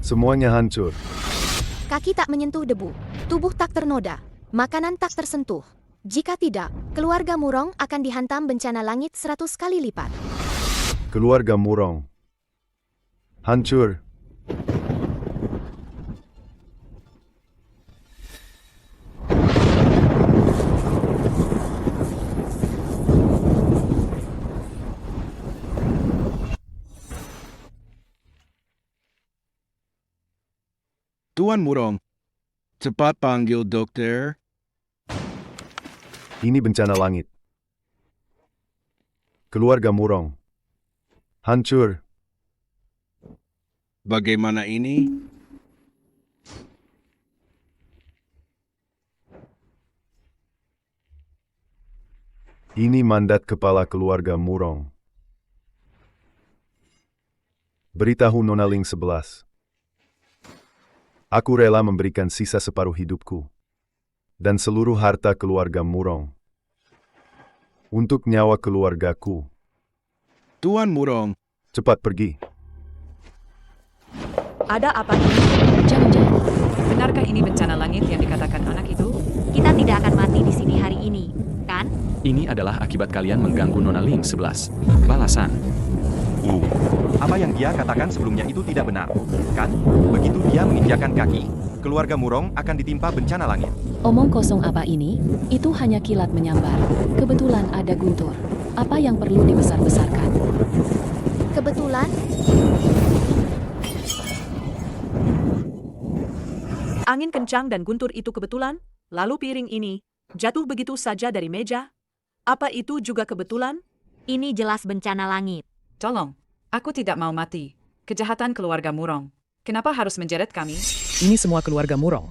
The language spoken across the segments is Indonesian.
Semuanya hancur. Kaki tak menyentuh debu, tubuh tak ternoda, makanan tak tersentuh. Jika tidak, keluarga Murong akan dihantam bencana langit 100 kali lipat. Keluarga Murong. Hancur. Tuan Murong, cepat panggil dokter. Ini bencana langit. Keluarga Murong. Hancur. Bagaimana ini? Ini mandat kepala keluarga Murong. Beritahu Nona Ling 11. Aku rela memberikan sisa separuh hidupku dan seluruh harta keluarga Murong untuk nyawa keluargaku. Tuan Murong, Cepat pergi. Ada apa ini? Jangan-jangan Benarkah ini bencana langit yang dikatakan anak itu? Kita tidak akan mati di sini hari ini, kan? ini adalah akibat kalian mengganggu Nona Ling 11. Balasan. Apa yang dia katakan sebelumnya itu tidak benar, kan? Begitu dia menginjakan kaki, keluarga Murong akan ditimpa bencana langit. Omong kosong apa ini? Itu hanya kilat menyambar. Kebetulan ada guntur. Apa yang perlu dibesar-besarkan? Kebetulan, Angin kencang dan guntur itu kebetulan, lalu piring ini jatuh begitu saja dari meja. Apa itu juga kebetulan? ini jelas bencana langit. Tolong, aku tidak mau mati. Kejahatan keluarga Murong. Kenapa harus menjeret kami? Ini semua keluarga Murong.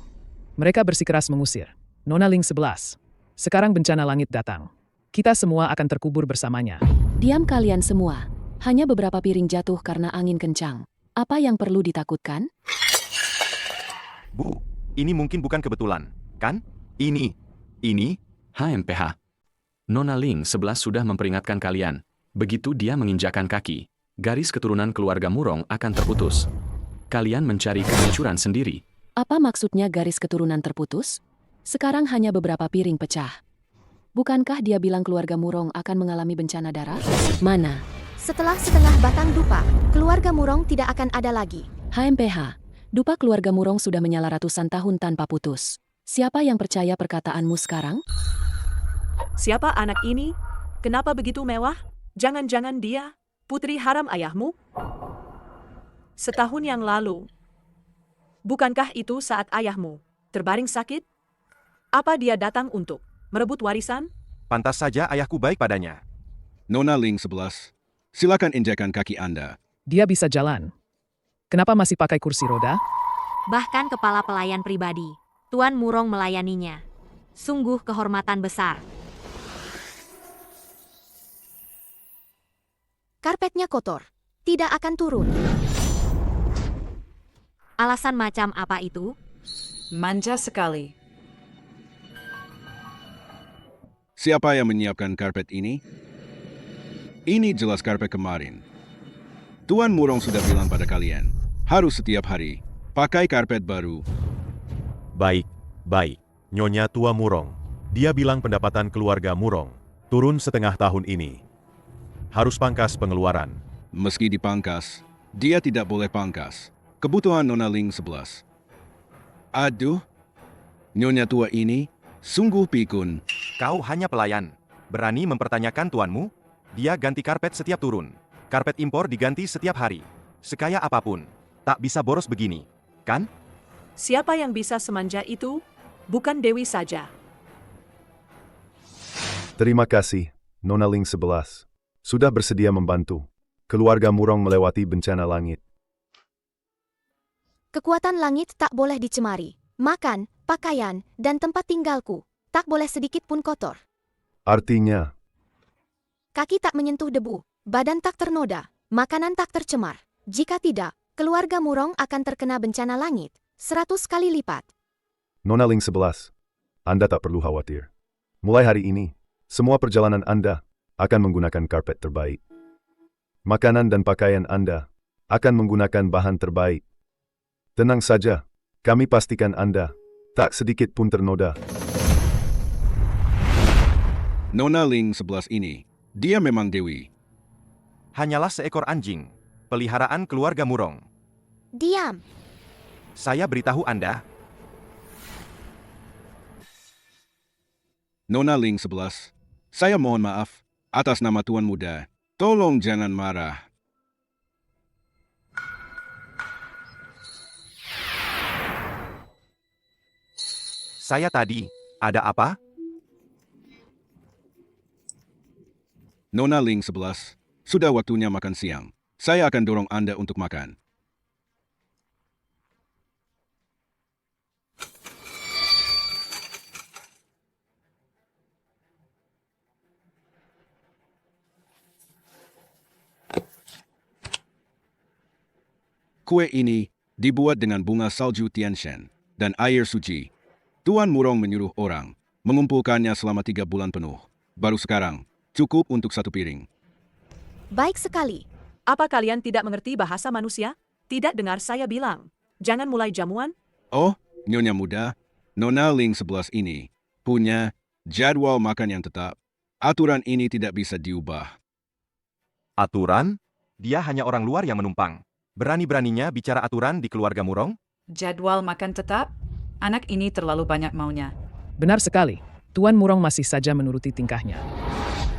Mereka bersikeras mengusir Nona Ling 11. Sekarang bencana langit datang. Kita semua akan terkubur bersamanya. Diam kalian semua. Hanya beberapa piring jatuh karena angin kencang. Apa yang perlu ditakutkan? Bu, ini mungkin bukan kebetulan, kan? Ini. HMPH. Nona Ling 11 sudah memperingatkan kalian. Begitu dia menginjakan kaki, garis keturunan keluarga Murong akan terputus. Kalian mencari kehancuran sendiri. Apa maksudnya garis keturunan terputus? Sekarang hanya beberapa piring pecah. Bukankah dia bilang keluarga Murong akan mengalami bencana darah? Mana? Setelah setengah batang dupa, keluarga Murong tidak akan ada lagi. HMPH. Dupa keluarga Murong sudah menyala ratusan tahun tanpa putus. Siapa yang percaya perkataanmu sekarang? Siapa anak ini? Kenapa begitu mewah? Jangan-jangan dia putri haram ayahmu? Setahun yang lalu. Bukankah itu saat ayahmu terbaring sakit? Apa dia datang untuk merebut warisan? Pantas saja ayahku baik padanya. Nona Ling 11, silakan injakan kaki Anda. Dia bisa jalan. Kenapa masih pakai kursi roda? Bahkan kepala pelayan pribadi, Tuan Murong melayaninya. Sungguh kehormatan besar. Karpetnya kotor, tidak akan turun. Alasan macam apa itu? Manja sekali. Siapa yang menyiapkan karpet ini? Ini jelas karpet kemarin. Tuan Murong sudah bilang pada kalian, harus setiap hari pakai karpet baru. Baik. Nyonya Tua Murong. Dia bilang pendapatan keluarga Murong turun setengah tahun ini. Harus pangkas pengeluaran. Meski dipangkas, dia tidak boleh pangkas. Kebutuhan Nona Ling 11. Aduh, Nyonya tua ini sungguh pikun. Kau hanya pelayan. Berani mempertanyakan tuanmu? Dia ganti karpet setiap turun. Karpet impor diganti setiap hari. Sekaya apapun, tak bisa boros begini, kan? Siapa yang bisa semanja itu? Bukan Dewi saja. Terima kasih, Nona Ling 11. Sudah bersedia membantu keluarga Murong melewati bencana langit. Kekuatan langit tak boleh dicemari. Makan, pakaian, dan tempat tinggalku tak boleh sedikit pun kotor. Artinya, Kaki tak menyentuh debu, badan tak ternoda, makanan tak tercemar. Jika tidak, keluarga Murong akan terkena bencana langit 100 kali lipat. Nona Ling 11, Anda tak perlu khawatir. Mulai hari ini, semua perjalanan Anda akan menggunakan karpet terbaik. Makanan dan pakaian Anda akan menggunakan bahan terbaik. Tenang saja, kami pastikan Anda tak sedikit pun ternoda. Nona Ling 11 ini, dia memang dewi. Hanyalah seekor anjing, peliharaan keluarga Murong. Diam. Saya beritahu Anda, Nona Ling 11, saya mohon maaf atas nama Tuan Muda. Tolong jangan marah. saya tadi, ada apa? Nona Ling 11, sudah waktunya makan siang. Saya akan dorong Anda untuk makan. Kue ini dibuat dengan bunga salju Tianshan dan air suci. Tuan Murong menyuruh orang mengumpulkannya selama 3 bulan penuh. Baru sekarang, cukup untuk 1 piring. Baik sekali. Apa kalian tidak mengerti bahasa manusia? Tidak dengar saya bilang. Jangan mulai jamuan. Oh, Nyonya Muda, Nona Ling 11 ini punya jadwal makan yang tetap. Aturan ini tidak bisa diubah. Aturan? Dia hanya orang luar yang menumpang. Berani-beraninya bicara aturan di keluarga Murong? Jadwal makan tetap? Anak ini terlalu banyak maunya. Benar sekali. Tuan Murong masih saja menuruti tingkahnya.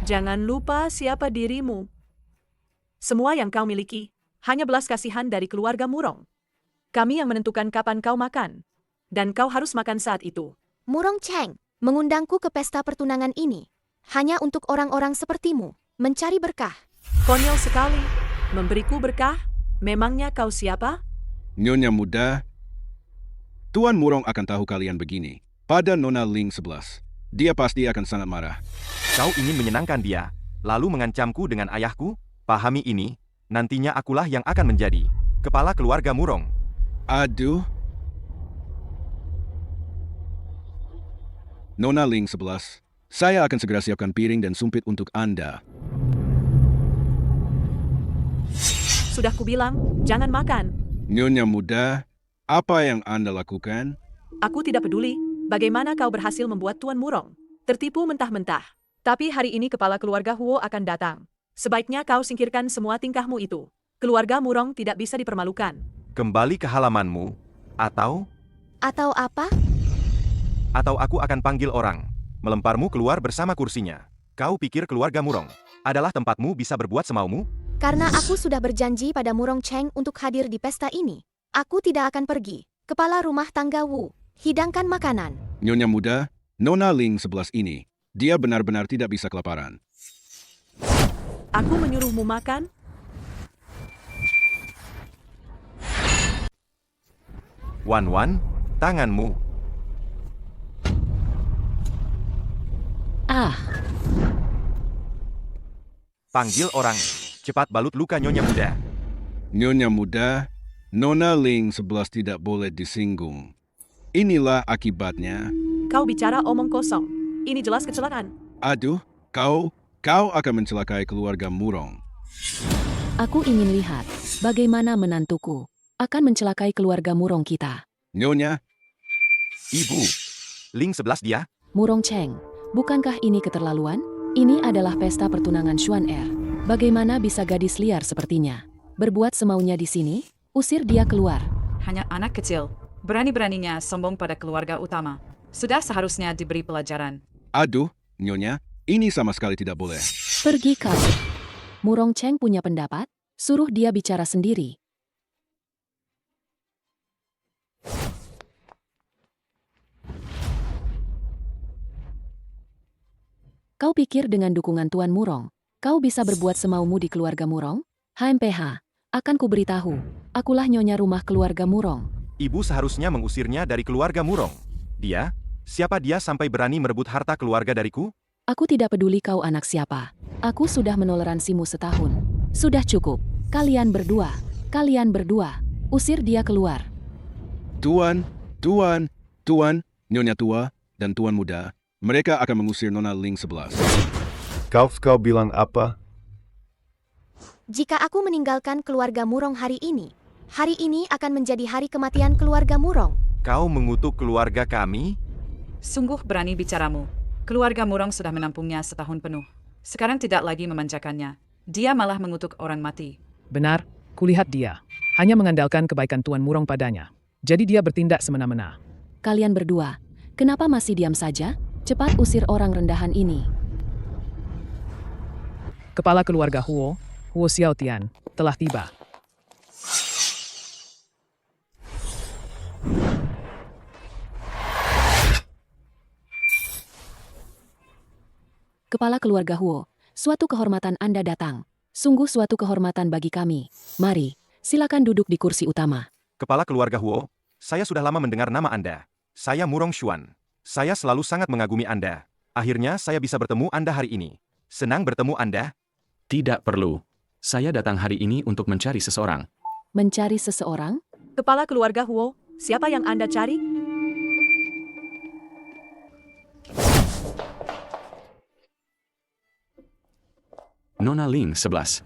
Jangan lupa siapa dirimu. Semua yang kau miliki hanya belas kasihan dari keluarga Murong. Kami yang menentukan kapan kau makan. Dan kau harus makan saat itu. Murong Cheng mengundangku ke pesta pertunangan ini hanya untuk orang-orang sepertimu, mencari berkah. Konyol sekali. Memberiku berkah? Memangnya kau siapa? Nyonya Muda, Tuan Murong akan tahu kalian begini. Pada Nona Ling 11, dia pasti akan sangat marah. Kau ingin menyenangkan dia, lalu mengancamku dengan ayahku? Pahami ini, nantinya akulah yang akan menjadi kepala keluarga Murong. Aduh. Nona Ling 11, saya akan segera siapkan piring dan sumpit untuk Anda. Sudah kubilang, jangan makan. Nyonya Muda, apa yang Anda lakukan? Aku tidak peduli bagaimana kau berhasil membuat Tuan Murong tertipu mentah-mentah. Tapi hari ini kepala keluarga Huo akan datang. Sebaiknya kau singkirkan semua tingkahmu itu. Keluarga Murong tidak bisa dipermalukan. Kembali ke halamanmu, atau Apa? Atau aku akan panggil orang, melemparmu keluar bersama kursinya. Kau pikir keluarga Murong adalah tempatmu bisa berbuat semaumu? Karena aku sudah berjanji pada Murong Cheng untuk hadir di pesta ini. Aku tidak akan pergi. Kepala rumah tangga Wu, hidangkan makanan. Nyonya Muda, Nona Ling 11 ini, dia benar-benar tidak bisa kelaparan. Aku menyuruhmu makan? Wan, tanganmu. Ah, Panggil orang. Cepat balut luka Nyonya Muda. Nyonya Muda, Nona Ling 11 tidak boleh disinggung. Inilah akibatnya. Kau bicara omong kosong. Ini jelas kecelakaan. Aduh, kau akan mencelakai keluarga Murong. aku ingin lihat bagaimana menantuku akan mencelakai keluarga Murong kita. Nyonya, Ibu. Ling 11 dia? Murong Cheng, bukankah ini keterlaluan? Ini adalah pesta pertunangan Xuan Er. Bagaimana bisa gadis liar sepertinya berbuat semaunya di sini? Usir dia keluar. Hanya anak kecil. Berani-beraninya sombong pada keluarga utama. Sudah seharusnya diberi pelajaran. aduh, Nyonya, ini sama sekali tidak boleh. Pergi kau. Murong Cheng punya pendapat? Suruh dia bicara sendiri. Kau pikir dengan dukungan Tuan Murong, kau bisa berbuat semaumu di keluarga Murong? HMPH, akan kuberitahu, akulah nyonya rumah keluarga Murong. Ibu seharusnya mengusirnya dari keluarga Murong. Dia? Siapa dia sampai berani merebut harta keluarga dariku? Aku tidak peduli kau anak siapa. Aku sudah menoleransimu setahun. Sudah cukup. Kalian berdua, usir dia keluar. Tuan, Nyonya Tua, dan Tuan Muda, mereka akan mengusir Nona Ling 11. Kau bilang apa? Jika aku meninggalkan keluarga Murong hari ini, Hari ini akan menjadi hari kematian keluarga Murong. Kau mengutuk keluarga kami? Sungguh berani bicaramu. Keluarga Murong sudah menampungnya setahun penuh. Sekarang tidak lagi memanjakannya. Dia malah mengutuk orang mati. Benar, kulihat dia. Hanya mengandalkan kebaikan Tuan Murong padanya. Jadi dia bertindak semena-mena. Kalian berdua, kenapa masih diam saja? Cepat usir orang rendahan ini. Kepala keluarga Huo, Huo Xiaotian, telah tiba. Kepala keluarga Huo, suatu kehormatan Anda datang. Sungguh suatu kehormatan bagi kami. Mari, silakan duduk di kursi utama. Kepala keluarga Huo, saya sudah lama mendengar nama Anda. Saya Murong Xuan. Saya selalu sangat mengagumi Anda. Akhirnya saya bisa bertemu Anda hari ini. Senang bertemu Anda. Tidak perlu. Saya datang hari ini untuk mencari seseorang. Mencari seseorang? Kepala keluarga Huo, siapa yang Anda cari? Nona Ling 11.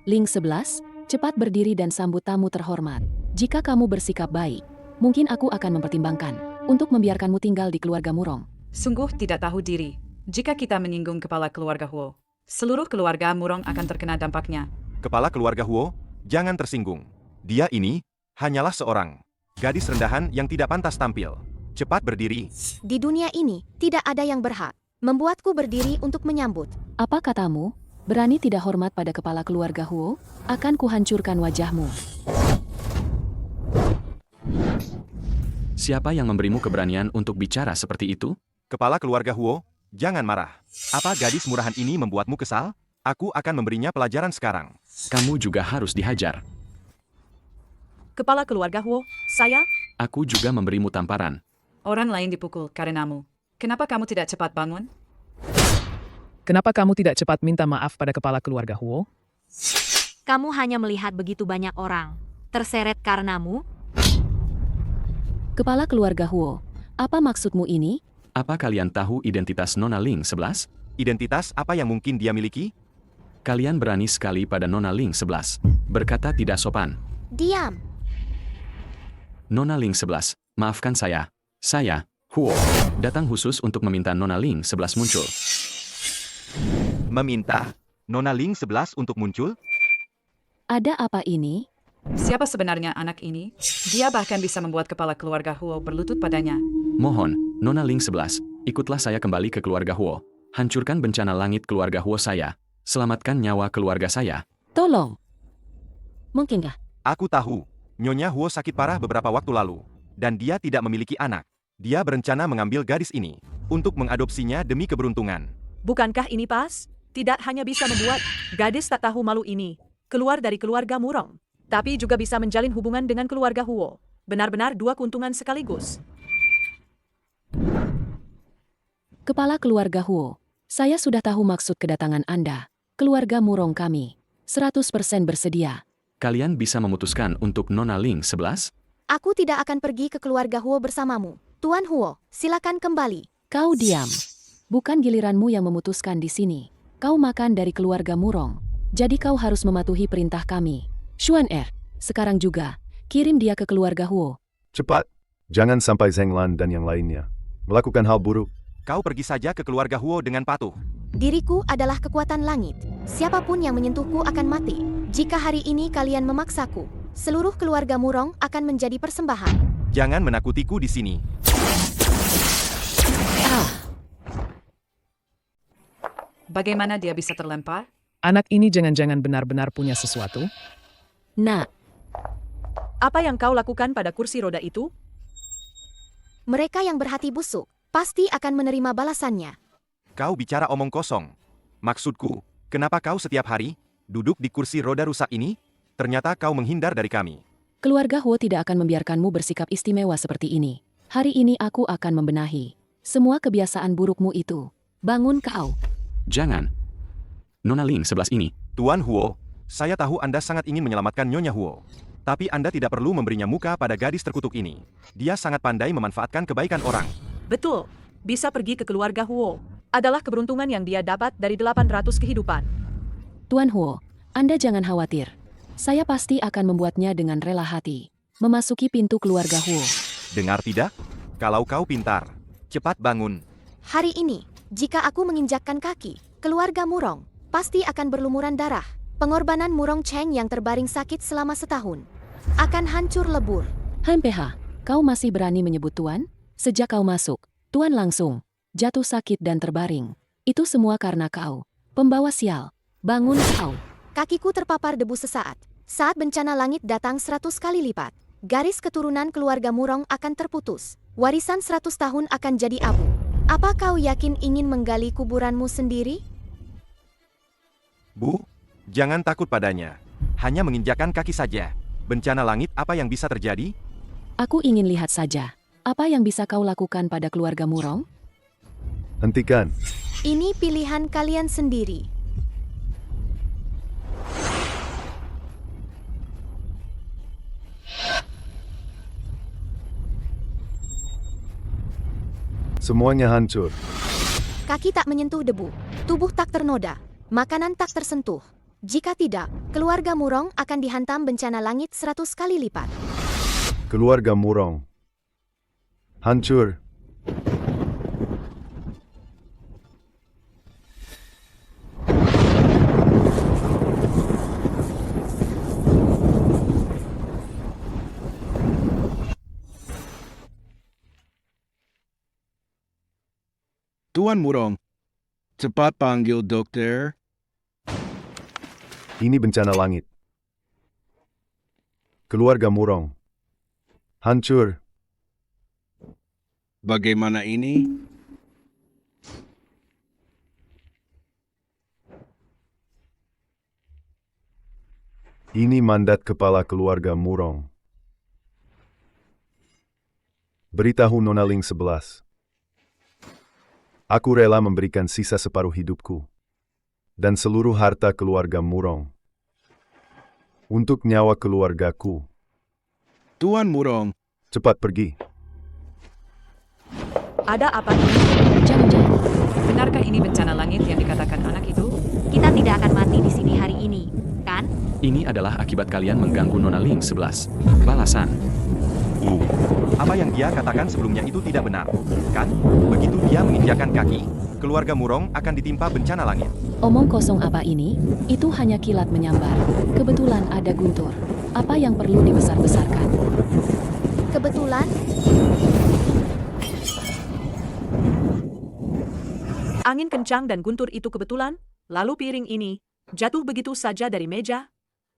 Ling 11, cepat berdiri dan sambut tamu terhormat. Jika kamu bersikap baik, mungkin aku akan mempertimbangkan untuk membiarkanmu tinggal di keluarga Murong. Sungguh tidak tahu diri. Jika kita menyinggung kepala keluarga Huo, seluruh keluarga Murong akan terkena dampaknya. Kepala keluarga Huo, jangan tersinggung. Dia ini hanyalah seorang gadis rendahan yang tidak pantas tampil. Cepat berdiri. Di dunia ini, tidak ada yang berhak membuatku berdiri untuk menyambut. Apa katamu? Berani tidak hormat pada kepala keluarga Huo? Akan kuhancurkan wajahmu. Siapa yang memberimu keberanian untuk bicara seperti itu? Kepala keluarga Huo, jangan marah. Apa gadis murahan ini membuatmu kesal? Aku akan memberinya pelajaran sekarang. Kamu juga harus dihajar. Kepala keluarga Huo, saya? Aku juga memberimu tamparan. Orang lain dipukul karenamu. Kenapa kamu tidak cepat bangun? Kenapa kamu tidak cepat minta maaf pada kepala keluarga Huo? Kamu hanya melihat begitu banyak orang terseret karenamu? Kepala keluarga Huo, apa maksudmu ini? Apa kalian tahu identitas Nona Ling 11? Identitas apa yang mungkin dia miliki? Kalian berani sekali pada Nona Ling 11. Berkata tidak sopan. Diam. Nona Ling 11, maafkan saya. Saya, Huo, datang khusus untuk meminta Nona Ling 11 muncul. Meminta Nona Ling 11 untuk muncul? Ada apa ini? Siapa sebenarnya anak ini? Dia bahkan bisa membuat kepala keluarga Huo berlutut padanya. Mohon, Nona Ling 11, ikutlah saya kembali ke keluarga Huo. Hancurkan bencana langit keluarga Huo saya. Selamatkan nyawa keluarga saya. Tolong. Mungkinkah? Aku tahu, Nyonya Huo sakit parah beberapa waktu lalu. Dan dia tidak memiliki anak. Dia berencana mengambil gadis ini untuk mengadopsinya demi keberuntungan. Bukankah ini pas? Tidak hanya bisa membuat gadis tak tahu malu ini keluar dari keluarga Murong, tapi juga bisa menjalin hubungan dengan keluarga Huo. Benar-benar dua keuntungan sekaligus. Kepala keluarga Huo, saya sudah tahu maksud kedatangan Anda. Keluarga Murong kami 100% bersedia. Kalian bisa memutuskan untuk Nona Ling 11? Aku tidak akan pergi ke keluarga Huo bersamamu. Tuan Huo, silakan kembali. Kau diam. Bukan giliranmu yang memutuskan di sini. Kau makan dari keluarga Murong. Jadi kau harus mematuhi perintah kami. Xuan Er, sekarang juga, kirim dia ke keluarga Huo. Cepat. Jangan sampai Zheng Lan dan yang lainnya melakukan hal buruk. Kau pergi saja ke keluarga Huo dengan patuh. Diriku adalah kekuatan langit. Siapapun yang menyentuhku akan mati. Jika hari ini kalian memaksaku, seluruh keluarga Murong akan menjadi persembahan. Jangan menakutiku di sini. Bagaimana dia bisa terlempar? Anak ini jangan-jangan benar-benar punya sesuatu? Nah, Apa yang kau lakukan pada kursi roda itu? Mereka yang berhati busuk pasti akan menerima balasannya. Kau bicara omong kosong. Maksudku, kenapa kau setiap hari duduk di kursi roda rusak ini? Ternyata kau menghindar dari kami. keluarga Huo tidak akan membiarkanmu bersikap istimewa seperti ini. Hari ini aku akan membenahi semua kebiasaan burukmu itu. Bangun kau. Jangan. Nona Ling 11 ini. Tuan Huo, saya tahu Anda sangat ingin menyelamatkan Nyonya Huo. Tapi Anda tidak perlu memberinya muka pada gadis terkutuk ini. Dia sangat pandai memanfaatkan kebaikan orang. Betul. Bisa pergi ke keluarga Huo. Adalah keberuntungan yang dia dapat dari 800 kehidupan. Tuan Huo, Anda jangan khawatir. Saya pasti akan membuatnya dengan rela hati. Memasuki pintu keluarga Huo. Dengar tidak? Kalau kau pintar, cepat bangun. Hari ini, jika aku menginjakkan kaki, keluarga Murong pasti akan berlumuran darah. Pengorbanan Murong Cheng yang terbaring sakit selama setahun akan hancur lebur. PH, kau masih berani menyebut Tuan? Sejak kau masuk, Tuan langsung jatuh sakit dan terbaring. Itu semua karena kau, pembawa sial. Bangun kau. Kakiku terpapar debu sesaat. Saat bencana langit datang 100 kali lipat, garis keturunan keluarga Murong akan terputus. Warisan 100 tahun akan jadi abu. Apa kau yakin ingin menggali kuburanmu sendiri? Bu, jangan takut padanya. Hanya menginjakan kaki saja. Bencana langit apa yang bisa terjadi? Aku ingin lihat saja. Apa yang bisa kau lakukan pada keluarga Murong? Hentikan. Ini pilihan kalian sendiri. Semuanya hancur. Kaki tak menyentuh debu, tubuh tak ternoda, makanan tak tersentuh. Jika tidak, keluarga Murong akan dihantam bencana langit 100 kali lipat. Keluarga Murong hancur. Tuan Murong, cepat panggil dokter. Ini bencana langit. Keluarga Murong hancur. Bagaimana ini? Ini mandat kepala keluarga Murong. Beritahu Nona Ling 11. Aku rela memberikan sisa separuh hidupku dan seluruh harta keluarga Murong untuk nyawa keluargaku. Tuan Murong, Cepat pergi. Ada apa ini? Jangan-jangan. Benarkah ini bencana langit yang dikatakan anak itu? Kita tidak akan mati di sini hari ini, kan? Ini adalah akibat kalian mengganggu Nona Ling 11. Balasan. Apa yang dia katakan sebelumnya itu tidak benar, kan? Begitu dia menginjakan kaki, keluarga Murong akan ditimpa bencana langit. Omong kosong apa ini? Itu hanya kilat menyambar. Kebetulan ada guntur. Apa yang perlu dibesar-besarkan? Kebetulan, Angin kencang dan guntur itu kebetulan? Lalu piring ini jatuh begitu saja dari meja?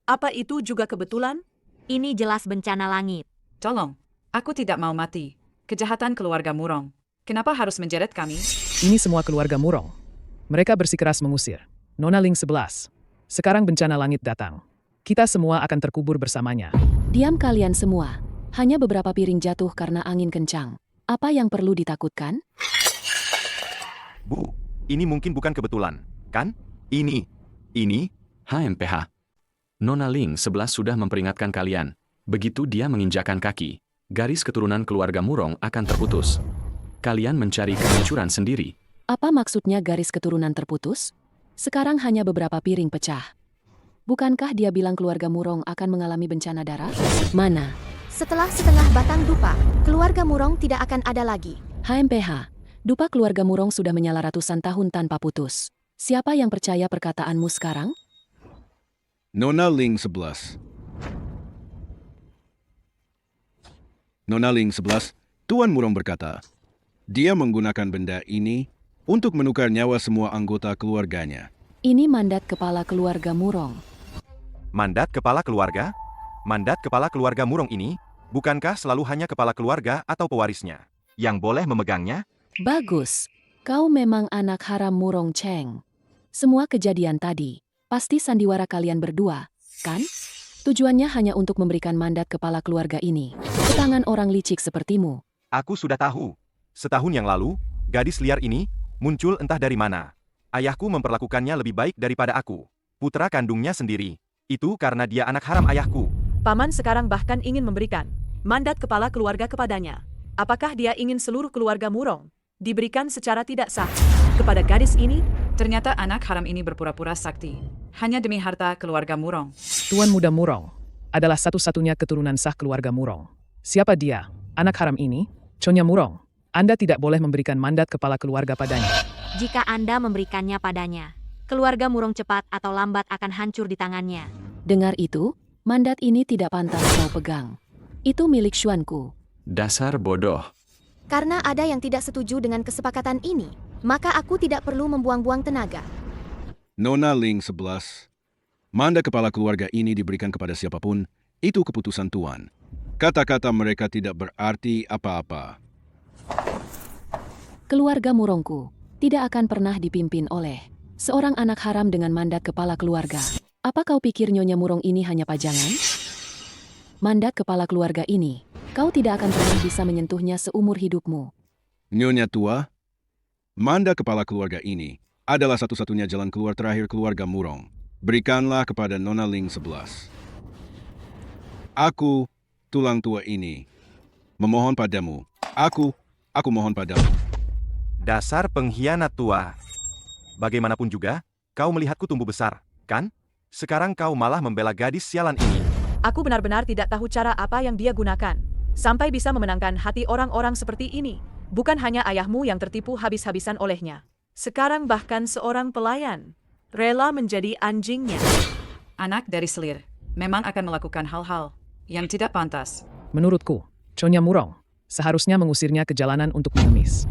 Apa itu juga kebetulan? Ini jelas bencana langit. Tolong, aku tidak mau mati. Kejahatan keluarga Murong. Kenapa harus menjeret kami? Ini semua keluarga Murong. Mereka bersikeras mengusir Nona Ling 11. Sekarang bencana langit datang. Kita semua akan terkubur bersamanya. Diam kalian semua. Hanya beberapa piring jatuh karena angin kencang. Apa yang perlu ditakutkan? Bu, ini mungkin bukan kebetulan, kan? Ini. HMPH. Nona Ling 11 sudah memperingatkan kalian. Begitu dia menginjakan kaki, garis keturunan keluarga Murong akan terputus. Kalian mencari kehancuran sendiri. Apa maksudnya garis keturunan terputus? Sekarang hanya beberapa piring pecah. Bukankah dia bilang keluarga Murong akan mengalami bencana darah? Mana? setelah setengah batang dupa, keluarga Murong tidak akan ada lagi. HMPH, dupa keluarga Murong sudah menyala ratusan tahun tanpa putus. Siapa yang percaya perkataanmu sekarang? Nona Ling 11. Nona Ling 11, Tuan Murong berkata, dia menggunakan benda ini untuk menukar nyawa semua anggota keluarganya. Ini mandat kepala keluarga Murong. Mandat kepala keluarga? Mandat kepala keluarga Murong ini, bukankah selalu hanya kepala keluarga atau pewarisnya yang boleh memegangnya? Bagus. Kau memang anak haram Murong Cheng. Semua kejadian tadi, pasti sandiwara kalian berdua, kan? Tujuannya hanya untuk memberikan mandat kepala keluarga ini ke tangan orang licik sepertimu. Aku sudah tahu. Setahun yang lalu, gadis liar ini muncul entah dari mana. Ayahku memperlakukannya lebih baik daripada aku. Putra kandungnya sendiri. Itu karena dia anak haram ayahku. Paman sekarang bahkan ingin memberikan mandat kepala keluarga kepadanya. Apakah dia ingin seluruh keluarga Murong diberikan secara tidak sah kepada gadis ini? Ternyata anak haram ini berpura-pura sakti. hanya demi harta keluarga Murong. Tuan Muda Murong adalah satu-satunya keturunan sah keluarga Murong. Siapa dia? Anak haram ini? Nyonya Murong, Anda tidak boleh memberikan mandat kepala keluarga padanya. Jika Anda memberikannya padanya, keluarga Murong cepat atau lambat akan hancur di tangannya. Dengar itu, mandat ini tidak pantas kau pegang. Itu milik Xuanku. Dasar bodoh. Karena ada yang tidak setuju dengan kesepakatan ini, maka aku tidak perlu membuang-buang tenaga. Nona Ling 11. Mandat kepala keluarga ini diberikan kepada siapapun, itu keputusan Tuan. Kata-kata mereka tidak berarti apa-apa. Keluarga Murongku tidak akan pernah dipimpin oleh seorang anak haram dengan mandat kepala keluarga. Apa kau pikir Nyonya Murong ini hanya pajangan? Mandat kepala keluarga ini, kau tidak akan pernah bisa menyentuhnya seumur hidupmu. Nyonya tua, mandat kepala keluarga ini adalah satu-satunya jalan keluar terakhir keluarga Murong. Berikanlah kepada Nona Ling 11. Aku, tulang tua ini, memohon padamu. Aku mohon padamu. Dasar pengkhianat tua. Bagaimanapun juga, kau melihatku tumbuh besar, kan? Sekarang kau malah membela gadis sialan ini. Aku benar-benar tidak tahu cara apa yang dia gunakan, sampai bisa memenangkan hati orang-orang seperti ini. Bukan hanya ayahmu yang tertipu habis-habisan olehnya. Sekarang bahkan seorang pelayan rela menjadi anjingnya. Anak dari selir memang akan melakukan hal-hal yang tidak pantas. Menurutku, Nyonya Murong seharusnya mengusirnya ke jalanan untuk mengemis.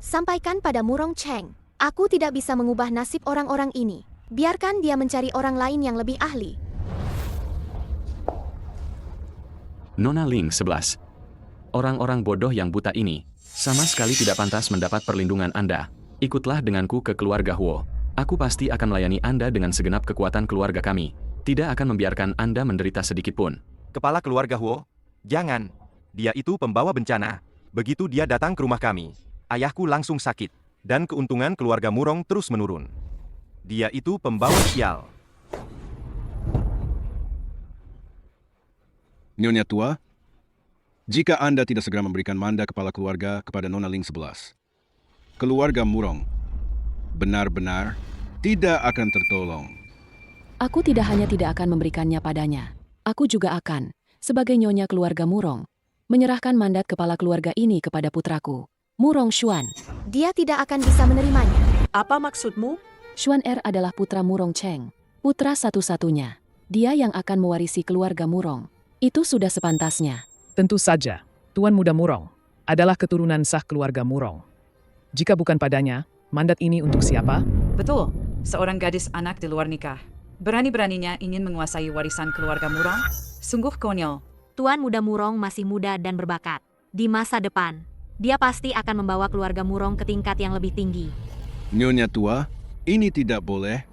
Sampaikan pada Murong Cheng, aku tidak bisa mengubah nasib orang-orang ini. Biarkan dia mencari orang lain yang lebih ahli. Nona Ling 11. Orang-orang bodoh yang buta ini sama sekali tidak pantas mendapat perlindungan Anda. Ikutlah denganku ke keluarga Huo. Aku pasti akan melayani Anda dengan segenap kekuatan keluarga kami. Tidak akan membiarkan Anda menderita sedikit pun. Kepala keluarga Huo, jangan. Dia itu pembawa bencana. Begitu dia datang ke rumah kami, ayahku langsung sakit. Dan keuntungan keluarga Murong terus menurun. Dia itu pembawa sial. Nyonya tua, jika Anda tidak segera memberikan mandat kepala keluarga kepada Nona Ling 11, keluarga Murong benar-benar tidak akan tertolong. Aku tidak hanya tidak akan memberikannya padanya, aku juga akan, sebagai nyonya keluarga Murong, menyerahkan mandat kepala keluarga ini kepada putraku, Murong Xuan. Dia tidak akan bisa menerimanya. Apa maksudmu? Xuan adalah putra Murong Cheng, putra satu-satunya. Dia yang akan mewarisi keluarga Murong. Itu sudah sepantasnya. Tentu saja, Tuan Muda Murong adalah keturunan sah keluarga Murong. Jika bukan padanya, mandat ini untuk siapa? Betul, seorang gadis anak di luar nikah. Berani-beraninya ingin menguasai warisan keluarga Murong? Sungguh konyol. Tuan Muda Murong masih muda dan berbakat. Di masa depan, dia pasti akan membawa keluarga Murong ke tingkat yang lebih tinggi. Nyonya tua, ini tidak boleh.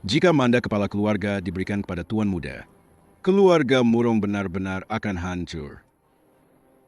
Jika mandat kepala keluarga diberikan kepada Tuan Muda, keluarga Murong benar-benar akan hancur.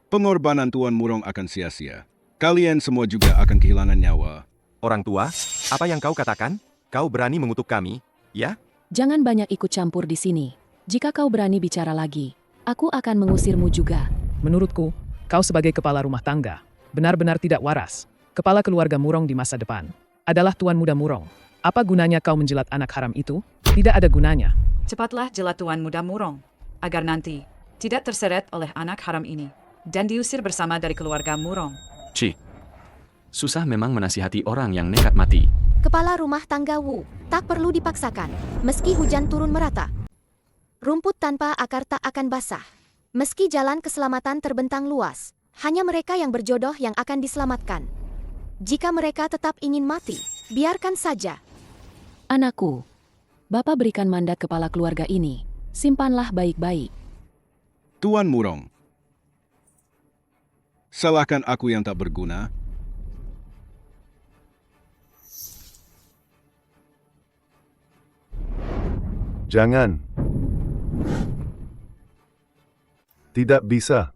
Pengorbanan Tuan Murong akan sia-sia. Kalian semua juga akan kehilangan nyawa. Orang tua, apa yang kau katakan? Kau berani mengutuk kami, ya? Jangan banyak ikut campur di sini. Jika kau berani bicara lagi, aku akan mengusirmu juga. Menurutku, kau sebagai kepala rumah tangga, benar-benar tidak waras. Kepala keluarga Murong di masa depan adalah Tuan Muda Murong. Apa gunanya kau menjilat anak haram itu? Tidak ada gunanya. Cepatlah jelat Tuan Muda Murong, agar nanti tidak terseret oleh anak haram ini dan diusir bersama dari keluarga Murong. Cih, susah memang menasihati orang yang nekat mati. Kepala rumah tangga Wu, tak perlu dipaksakan, meski hujan turun merata. Rumput tanpa akar tak akan basah. Meski jalan keselamatan terbentang luas, hanya mereka yang berjodoh yang akan diselamatkan. Jika mereka tetap ingin mati, biarkan saja. Anakku, Bapak berikan mandat kepala keluarga ini. Simpanlah baik-baik. Tuan Murong, salahkan aku yang tak berguna? Jangan. Tidak bisa.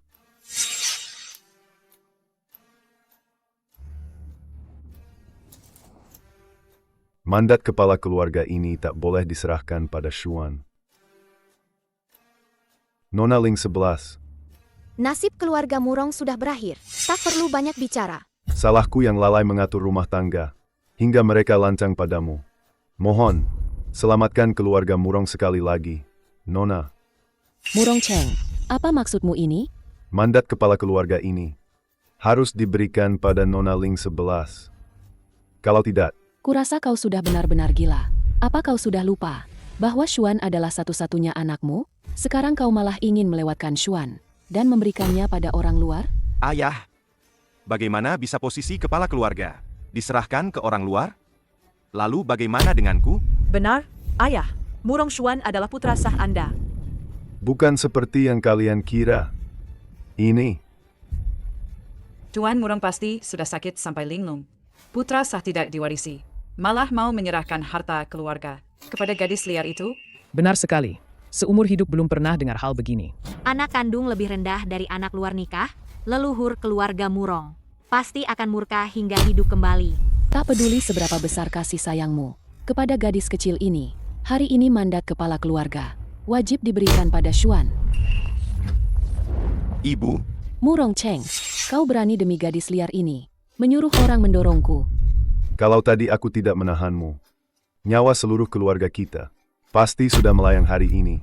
Mandat kepala keluarga ini tak boleh diserahkan pada Xuan. Nona Ling 11. Nasib keluarga Murong sudah berakhir, tak perlu banyak bicara. Salahku yang lalai mengatur rumah tangga, hingga mereka lancang padamu. Mohon, Selamatkan keluarga Murong sekali lagi, Nona. Murong Cheng, apa maksudmu ini? Mandat kepala keluarga ini harus diberikan pada Nona Ling 11. Kalau tidak, Kurasa kau sudah benar-benar gila. Apa kau sudah lupa bahwa Xuan adalah satu-satunya anakmu? Sekarang kau malah ingin melewatkan Xuan dan memberikannya pada orang luar? Ayah, bagaimana bisa posisi kepala keluarga diserahkan ke orang luar? Lalu bagaimana denganku? Benar, Ayah. Murong Xuan adalah putra sah Anda. bukan seperti yang kalian kira. Ini, Tuan Murong pasti sudah sakit sampai linglung. Putra sah tidak diwarisi. Malah mau menyerahkan harta keluarga kepada gadis liar itu? Benar sekali. Seumur hidup belum pernah dengar hal begini. Anak kandung lebih rendah dari anak luar nikah, leluhur keluarga Murong. Pasti akan murka hingga hidup kembali. Tak peduli seberapa besar kasih sayangmu kepada gadis kecil ini, hari ini mandat kepala keluarga wajib diberikan pada Xuan. Ibu, Murong Cheng, kau berani demi gadis liar ini menyuruh orang mendorongku. kalau tadi aku tidak menahanmu, nyawa seluruh keluarga kita pasti sudah melayang hari ini.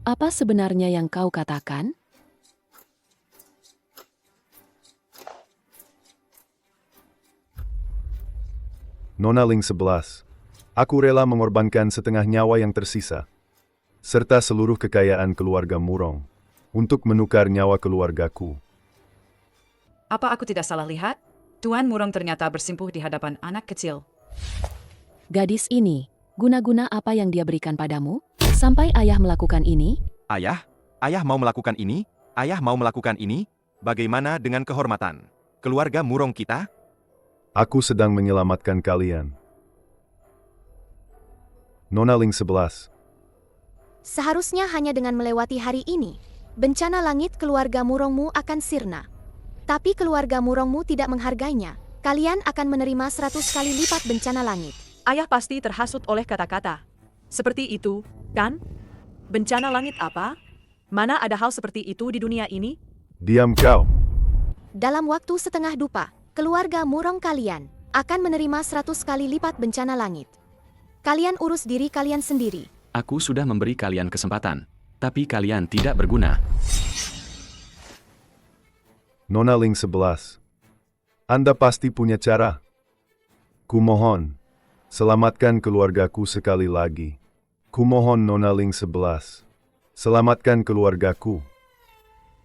Apa sebenarnya yang kau katakan? Nona Ling 11, aku rela mengorbankan setengah nyawa yang tersisa, serta seluruh kekayaan keluarga Murong, untuk menukar nyawa keluargaku. Apa aku tidak salah lihat? Tuan Murong ternyata bersimpuh di hadapan anak kecil. Gadis ini, guna-guna apa yang dia berikan padamu? Sampai ayah melakukan ini? ayah mau melakukan ini? Ayah mau melakukan ini? Bagaimana dengan kehormatan keluarga Murong kita? Aku sedang menyelamatkan kalian. Nona Ling 11, Seharusnya hanya dengan melewati hari ini, bencana langit keluarga Murongmu akan sirna. Tapi keluarga Murongmu tidak menghargainya. Kalian akan menerima 100 kali lipat bencana langit. Ayah pasti terhasut oleh kata-kata. Seperti itu, kan? Bencana langit apa? Mana ada hal seperti itu di dunia ini? diam kau. Dalam waktu setengah dupa, keluarga Murong kalian akan menerima 100 kali lipat bencana langit. Kalian urus diri kalian sendiri. Aku sudah memberi kalian kesempatan, tapi kalian tidak berguna. Nona Ling 11, Anda pasti punya cara. Kumohon, selamatkan keluargaku sekali lagi. Kumohon Nona Ling 11, selamatkan keluargaku.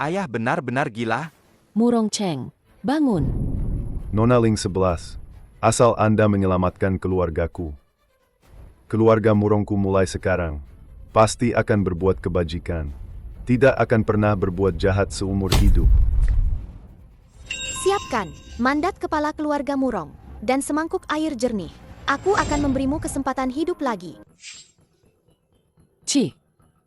Ayah benar-benar gila? Murong Cheng, bangun. Nona Ling 11, asal Anda menyelamatkan keluargaku. Keluarga Murongku mulai sekarang pasti akan berbuat kebajikan. Tidak akan pernah berbuat jahat seumur hidup. Siapkan mandat kepala keluarga Murong dan semangkuk air jernih. Aku akan memberimu kesempatan hidup lagi. Ci,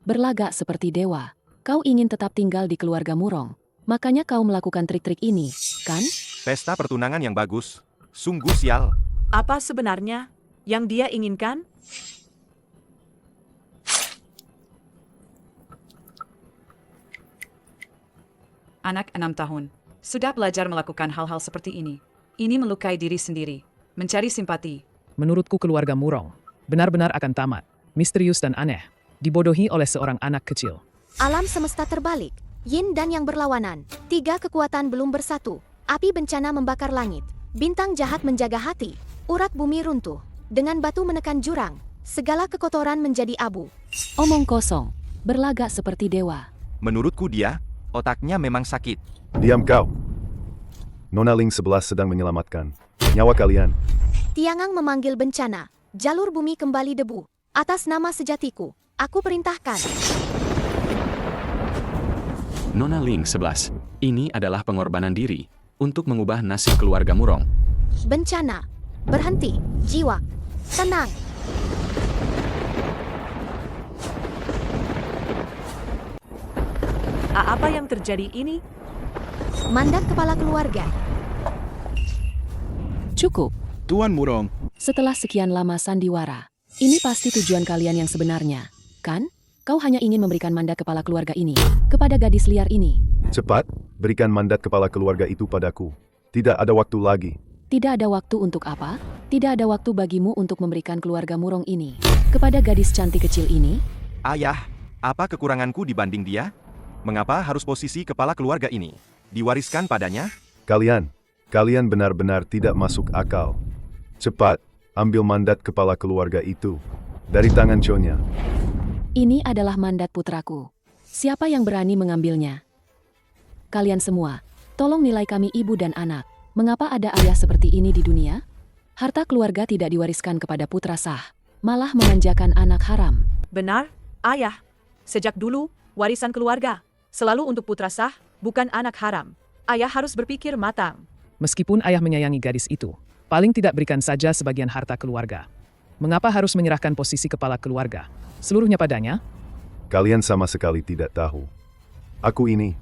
berlagak seperti dewa. Kau ingin tetap tinggal di keluarga Murong. Makanya kau melakukan trik-trik ini, kan? Pesta pertunangan yang bagus. Sungguh sial. Apa sebenarnya yang dia inginkan? Anak 6 tahun. Sudah belajar melakukan hal-hal seperti ini. Ini melukai diri sendiri. Mencari simpati. Menurutku keluarga Murong benar-benar akan tamat, misterius dan aneh, dibodohi oleh seorang anak kecil. Alam semesta terbalik. Yin dan yang berlawanan. 3 kekuatan belum bersatu. Api bencana membakar langit. Bintang jahat menjaga hati. Urat bumi runtuh. Dengan batu menekan jurang. Segala kekotoran menjadi abu. Omong kosong, berlagak seperti dewa. Menurutku dia, otaknya memang sakit. Diam kau. Nona Ling 11 sedang menyelamatkan nyawa kalian. Tiangang memanggil bencana. Jalur bumi kembali debu. Atas nama sejatiku, aku perintahkan. Nona Ling 11, ini adalah pengorbanan diri untuk mengubah nasib keluarga Murong. Bencana. Berhenti. Jiwa. Tenang. Apa yang terjadi ini? Mandat kepala keluarga. Cukup. Tuan Murong, Setelah sekian lama sandiwara, ini pasti tujuan kalian yang sebenarnya, kan? Kau hanya ingin memberikan mandat kepala keluarga ini kepada gadis liar ini. Cepat, berikan mandat kepala keluarga itu padaku. Tidak ada waktu lagi. Tidak ada waktu untuk apa? Tidak ada waktu bagimu untuk memberikan keluarga murong ini kepada gadis cantik kecil ini? Ayah, apa kekuranganku dibanding dia? Mengapa harus posisi kepala keluarga ini diwariskan padanya? Kalian benar-benar tidak masuk akal. Cepat, ambil mandat kepala keluarga itu dari tangan Nyonya. Ini adalah mandat putraku. Siapa yang berani mengambilnya? Kalian semua, tolong nilai kami ibu dan anak. Mengapa ada ayah seperti ini di dunia? Harta keluarga tidak diwariskan kepada putra sah, malah memanjakan anak haram. Benar, ayah. Sejak dulu, warisan keluarga selalu untuk putra sah, bukan anak haram. Ayah harus berpikir matang. Meskipun ayah menyayangi gadis itu, paling tidak berikan saja sebagian harta keluarga. Mengapa harus menyerahkan posisi kepala keluarga seluruhnya padanya? Kalian sama sekali tidak tahu. Aku ini.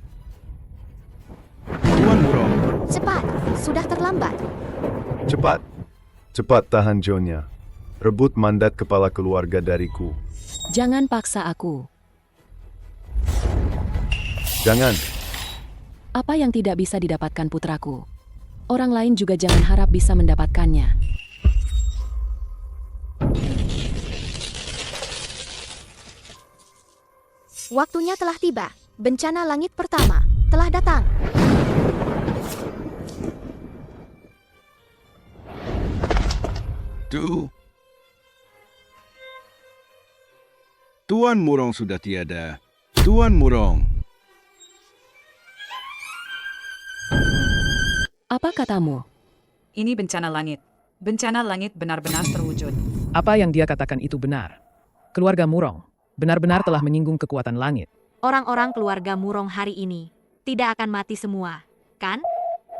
Tuan Murong, Cepat, sudah terlambat. Cepat tahan Nyonya. Rebut mandat kepala keluarga dariku. Jangan paksa aku. Jangan. Apa yang tidak bisa didapatkan putraku? Orang lain juga jangan harap bisa mendapatkannya. Waktunya telah tiba. Bencana langit pertama telah datang. Tuan Murong sudah tiada. Tuan Murong. Apa katamu? Ini bencana langit. Bencana langit benar-benar terwujud. Apa yang dia katakan itu benar. Keluarga Murong benar-benar telah menyinggung kekuatan langit. Orang-orang keluarga Murong hari ini tidak akan mati semua, kan?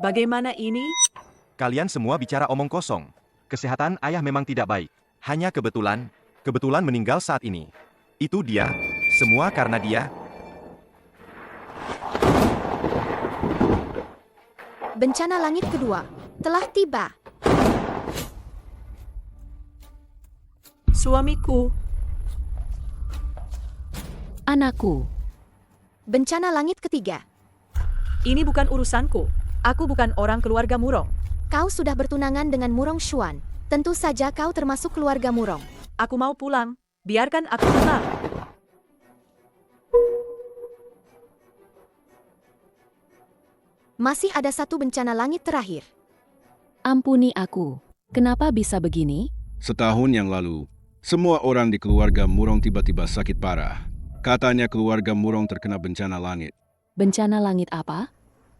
Bagaimana ini? Kalian semua bicara omong kosong. Kesehatan ayah memang tidak baik. Hanya kebetulan meninggal saat ini. Itu dia. Semua karena dia. Bencana langit kedua telah tiba. Suamiku. Anakku. Bencana langit ketiga. Ini bukan urusanku. Aku bukan orang keluarga Murong. Kau sudah bertunangan dengan Murong Xuan. Tentu saja kau termasuk keluarga Murong. Aku mau pulang. Biarkan aku pulang. Masih ada satu bencana langit terakhir. Ampuni aku. Kenapa bisa begini? Setahun yang lalu, semua orang di keluarga Murong tiba-tiba sakit parah. Katanya keluarga Murong terkena bencana langit. Bencana langit apa?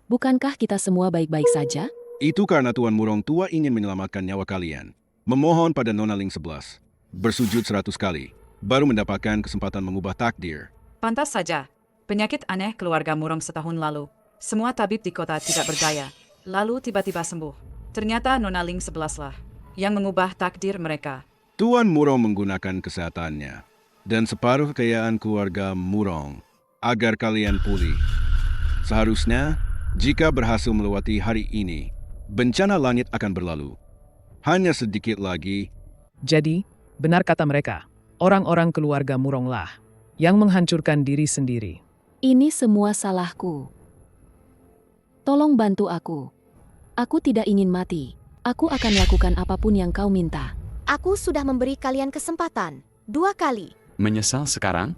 Bukankah kita semua baik-baik saja? Itu karena Tuan Murong tua ingin menyelamatkan nyawa kalian. Memohon pada Nona Ling 11. Bersujud 100 kali. Baru mendapatkan kesempatan mengubah takdir. Pantas saja. Penyakit aneh keluarga Murong setahun lalu. Semua tabib di kota tidak berdaya. Lalu tiba-tiba sembuh. Ternyata Nona Ling 11 lah yang mengubah takdir mereka. Tuan Murong menggunakan kesehatannya dan separuh kekayaan keluarga Murong agar kalian pulih. Seharusnya, jika berhasil melewati hari ini, bencana langit akan berlalu. Hanya sedikit lagi. Jadi, benar kata mereka, orang-orang keluarga Muronglah yang menghancurkan diri sendiri. Ini semua salahku. Tolong bantu aku. Aku tidak ingin mati. Aku akan lakukan apapun yang kau minta. Aku sudah memberi kalian kesempatan 2 kali. Menyesal sekarang?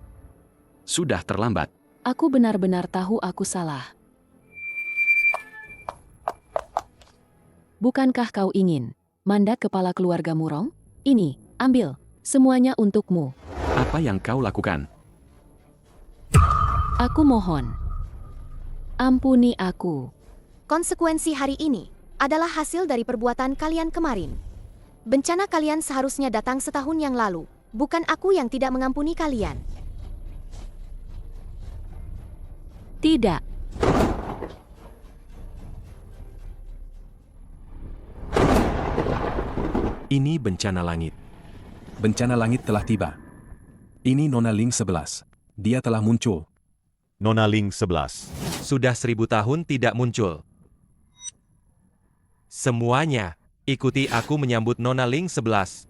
Sudah terlambat. Aku benar-benar tahu aku salah. Bukankah kau ingin mandat kepala keluarga Murong? Ini, ambil. Semuanya untukmu. Apa yang kau lakukan? Aku mohon. Ampuni aku. Konsekuensi hari ini adalah hasil dari perbuatan kalian kemarin. Bencana kalian seharusnya datang setahun yang lalu, bukan aku yang tidak mengampuni kalian. Tidak. Ini bencana langit. Bencana langit telah tiba. Ini Nona Ling 11. Dia telah muncul. Nona Ling 11. Sudah 1000 tahun tidak muncul. Semuanya, ikuti aku menyambut Nona Ling 11.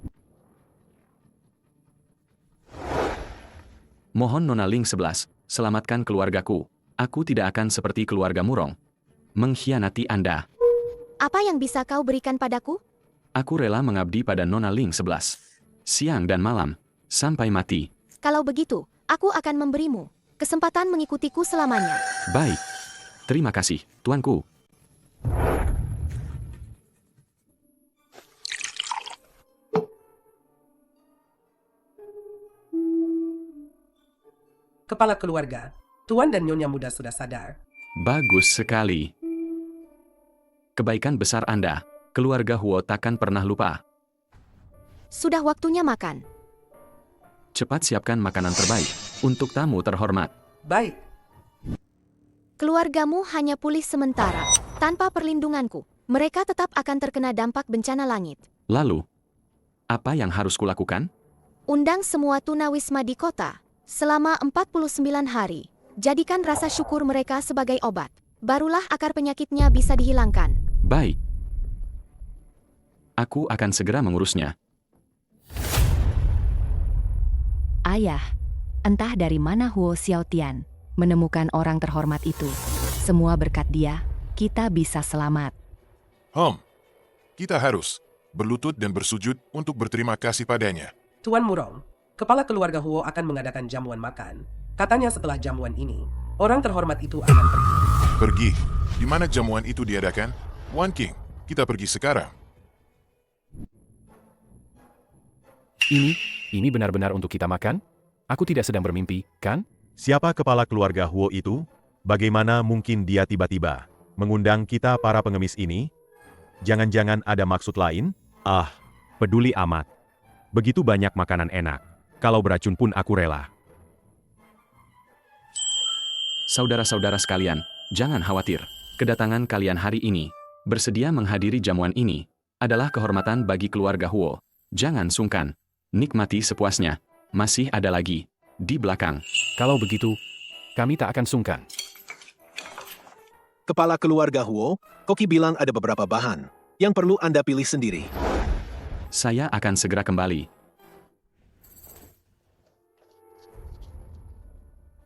Mohon Nona Ling 11, selamatkan keluargaku. Aku tidak akan seperti keluarga Murong. Mengkhianati Anda. Apa yang bisa kau berikan padaku? Aku rela mengabdi pada Nona Ling 11. Siang dan malam, sampai mati. Kalau begitu, aku akan memberimu kesempatan mengikutiku selamanya. Baik. Terima kasih, tuanku. Kepala keluarga, Tuan dan Nyonya muda sudah sadar. Bagus sekali. Kebaikan besar Anda, keluarga Huo takkan pernah lupa. Sudah waktunya makan. Cepat siapkan makanan terbaik untuk tamu terhormat. Baik. Keluargamu hanya pulih sementara. Tanpa perlindunganku, mereka tetap akan terkena dampak bencana langit. Lalu, apa yang harus kulakukan? Undang semua tunawisma di kota selama 49 hari. Jadikan rasa syukur mereka sebagai obat. Barulah akar penyakitnya bisa dihilangkan. Baik. Aku akan segera mengurusnya. Ayah, entah dari mana Huo Xiaotian menemukan orang terhormat itu. Semua berkat dia, kita bisa selamat. Kita harus berlutut dan bersujud untuk berterima kasih padanya. Tuan Murong, kepala keluarga Huo akan mengadakan jamuan makan. Katanya setelah jamuan ini, orang terhormat itu akan pergi. Pergi? Di mana jamuan itu diadakan? Wan King, kita pergi sekarang. Ini benar-benar untuk kita makan? Aku tidak sedang bermimpi, kan? Siapa kepala keluarga Huo itu? Bagaimana mungkin dia tiba-tiba mengundang kita para pengemis ini? Jangan-jangan ada maksud lain? Peduli amat. Begitu banyak makanan enak. Kalau beracun pun aku rela. Saudara-saudara sekalian, jangan khawatir. Kedatangan kalian hari ini, bersedia menghadiri jamuan ini, adalah kehormatan bagi keluarga Huo. Jangan sungkan. Nikmati sepuasnya. Masih ada lagi. Di belakang. Kalau begitu, kami tak akan sungkan. Kepala keluarga Huo, Koki bilang ada beberapa bahan yang perlu Anda pilih sendiri. Saya akan segera kembali.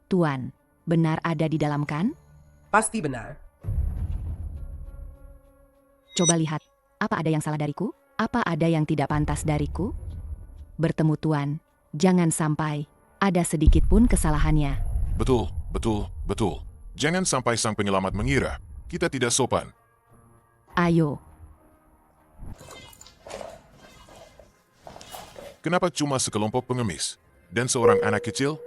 Tuan, benar ada di dalam kan? Pasti benar. Coba lihat, apa ada yang salah dariku? Apa ada yang tidak pantas dariku? Bertemu Tuan, jangan sampai ada sedikit pun kesalahannya. Betul. Jangan sampai sang penyelamat mengira kita tidak sopan. Ayo. Kenapa cuma sekelompok pengemis dan seorang anak kecil?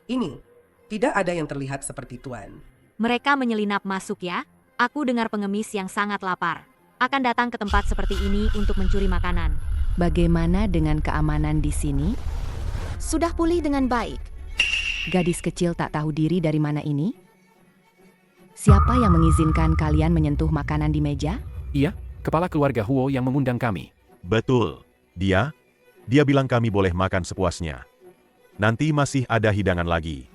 Ini, tidak ada yang terlihat seperti Tuan. Mereka menyelinap masuk ya. Aku dengar pengemis yang sangat lapar akan datang ke tempat seperti ini untuk mencuri makanan. Bagaimana dengan keamanan di sini? Sudah pulih dengan baik. Gadis kecil tak tahu diri dari mana ini? Siapa yang mengizinkan kalian menyentuh makanan di meja? Iya, kepala keluarga Huo yang mengundang kami. Betul. Dia bilang kami boleh makan sepuasnya. Nanti masih ada hidangan lagi.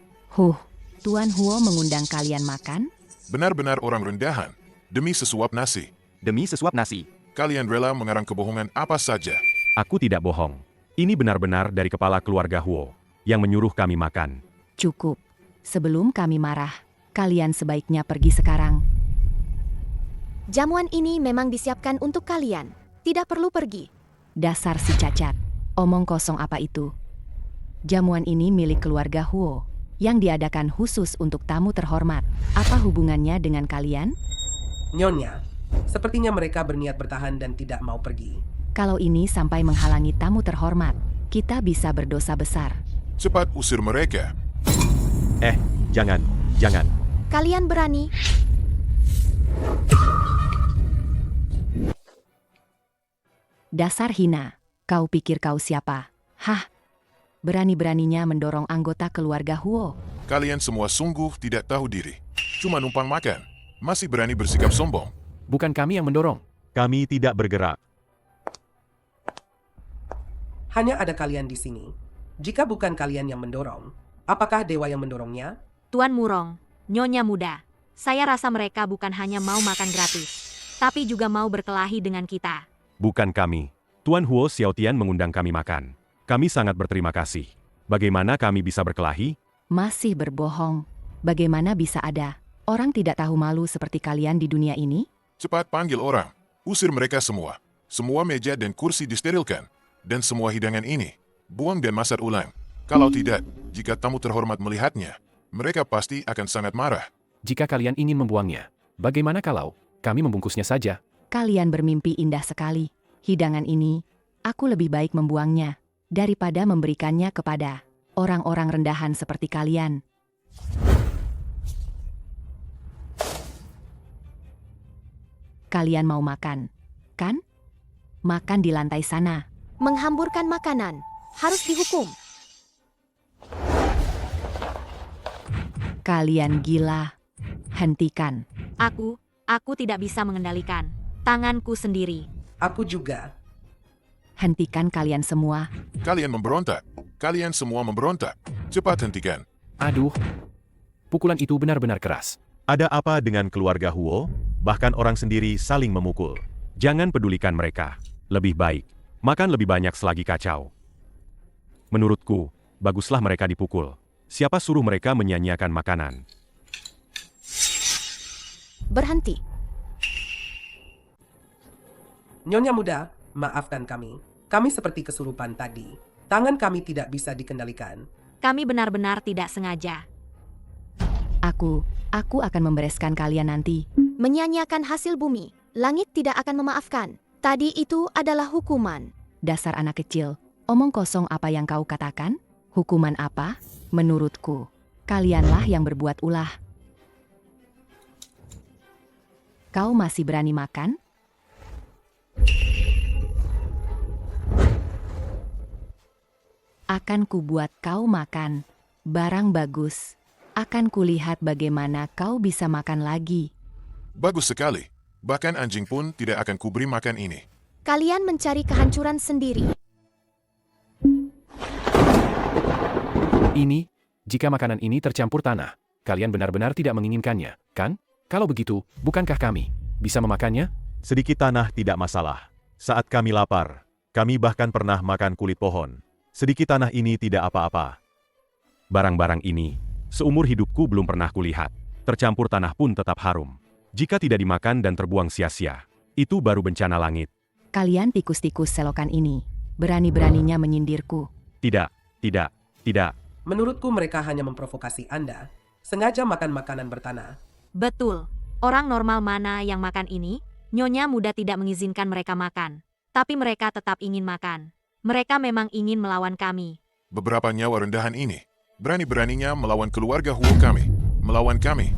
Tuan Huo mengundang kalian makan? Benar-benar orang rendahan. Demi sesuap nasi. Demi sesuap nasi. Kalian rela mengarang kebohongan apa saja. Aku tidak bohong. Ini benar-benar dari kepala keluarga Huo yang menyuruh kami makan. Cukup. Sebelum kami marah, kalian sebaiknya pergi sekarang. Jamuan ini memang disiapkan untuk kalian. Tidak perlu pergi. Dasar si cacat. Omong kosong apa itu? Jamuan ini milik keluarga Huo yang diadakan khusus untuk tamu terhormat. Apa hubungannya dengan kalian? Nyonya, sepertinya mereka berniat bertahan dan tidak mau pergi. Kalau ini sampai menghalangi tamu terhormat, kita bisa berdosa besar. Cepat usir mereka. Jangan. Kalian berani? Dasar hina, kau pikir kau siapa? Berani-beraninya mendorong anggota keluarga Huo. Kalian semua sungguh tidak tahu diri. Cuma numpang makan. Masih berani bersikap sombong. Bukan kami yang mendorong. Kami tidak bergerak. Hanya ada kalian di sini. Jika bukan kalian yang mendorong, apakah dewa yang mendorongnya? Tuan Murong, Nyonya muda, saya rasa mereka bukan hanya mau makan gratis, tapi juga mau berkelahi dengan kita. Bukan kami. Tuan Huo Xiaotian mengundang kami makan. Kami sangat berterima kasih. Bagaimana kami bisa berkelahi? Masih berbohong. Bagaimana bisa ada orang tidak tahu malu seperti kalian di dunia ini? Cepat panggil orang. Usir mereka semua. Semua meja dan kursi disterilkan. Dan semua hidangan ini, buang dan masak ulang. Kalau tidak, jika tamu terhormat melihatnya, mereka pasti akan sangat marah. Jika kalian ingin membuangnya, bagaimana kalau kami membungkusnya saja? Kalian bermimpi indah sekali. Hidangan ini, aku lebih baik membuangnya daripada memberikannya kepada orang-orang rendahan seperti kalian. Kalian mau makan, kan? Makan di lantai sana. Menghamburkan makanan harus dihukum. Kalian gila. Hentikan. Aku tidak bisa mengendalikan tanganku sendiri. Aku juga. Hentikan kalian semua. Kalian memberontak. Kalian semua memberontak. Cepat hentikan. Aduh, pukulan itu benar-benar keras. Ada apa dengan keluarga Huo? Bahkan orang sendiri saling memukul. Jangan pedulikan mereka. Lebih baik, makan lebih banyak selagi kacau. Menurutku, baguslah mereka dipukul. Siapa suruh mereka menyia-nyiakan makanan? Berhenti. Nyonya muda, maafkan kami. Kami seperti kesurupan tadi. Tangan kami tidak bisa dikendalikan. Kami benar-benar tidak sengaja. Aku akan membereskan kalian nanti. Menyia-nyiakan hasil bumi, langit tidak akan memaafkan. Tadi itu adalah hukuman. Dasar anak kecil, omong kosong apa yang kau katakan? Hukuman apa? Menurutku, kalianlah yang berbuat ulah. Kau masih berani makan? Akan kubuat kau makan barang bagus. Akan kulihat bagaimana kau bisa makan lagi. Bagus sekali. Bahkan anjing pun tidak akan kuberi makan ini. Kalian mencari kehancuran sendiri. Ini, jika makanan ini tercampur tanah, kalian benar-benar tidak menginginkannya, kan? Kalau begitu, bukankah kami bisa memakannya? Sedikit tanah tidak masalah. Saat kami lapar, kami bahkan pernah makan kulit pohon. Sedikit tanah ini tidak apa-apa. Barang-barang ini, seumur hidupku belum pernah kulihat. Tercampur tanah pun tetap harum. Jika tidak dimakan dan terbuang sia-sia, itu baru bencana langit. Kalian tikus-tikus selokan ini, berani-beraninya menyindirku. Tidak. Menurutku mereka hanya memprovokasi Anda. Sengaja makan makanan bertanah. Betul. Orang normal mana yang makan ini? Nyonya muda tidak mengizinkan mereka makan. Tapi mereka tetap ingin makan. Mereka memang ingin melawan kami. Beberapa nyawa rendahan ini, berani-beraninya melawan keluarga Huo kami. Melawan kami.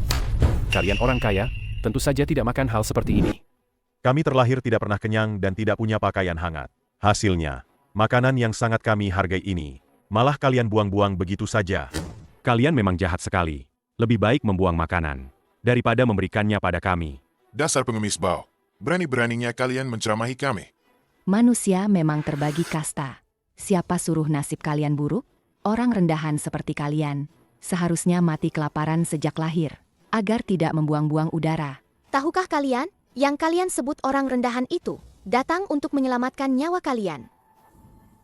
Kalian orang kaya, tentu saja tidak makan hal seperti ini. Kami terlahir tidak pernah kenyang dan tidak punya pakaian hangat. Hasilnya, makanan yang sangat kami hargai ini, malah kalian buang-buang begitu saja. Kalian memang jahat sekali. Lebih baik membuang makanan daripada memberikannya pada kami. Dasar pengemis bau. Berani-beraninya kalian menceramahi kami. Manusia memang terbagi kasta. Siapa suruh nasib kalian buruk? Orang rendahan seperti kalian seharusnya mati kelaparan sejak lahir, agar tidak membuang-buang udara. Tahukah kalian, yang kalian sebut orang rendahan itu, datang untuk menyelamatkan nyawa kalian.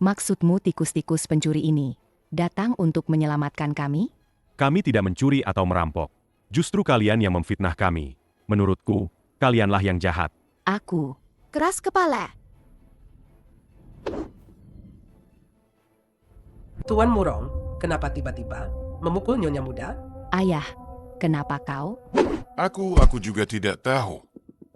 Maksudmu tikus-tikus pencuri ini, datang untuk menyelamatkan kami? Kami tidak mencuri atau merampok. Justru kalian yang memfitnah kami. Menurutku, kalianlah yang jahat. Aku. Keras kepala. Tuan Murong, kenapa tiba-tiba memukul Nyonya muda? Ayah, kenapa kau? Aku juga tidak tahu.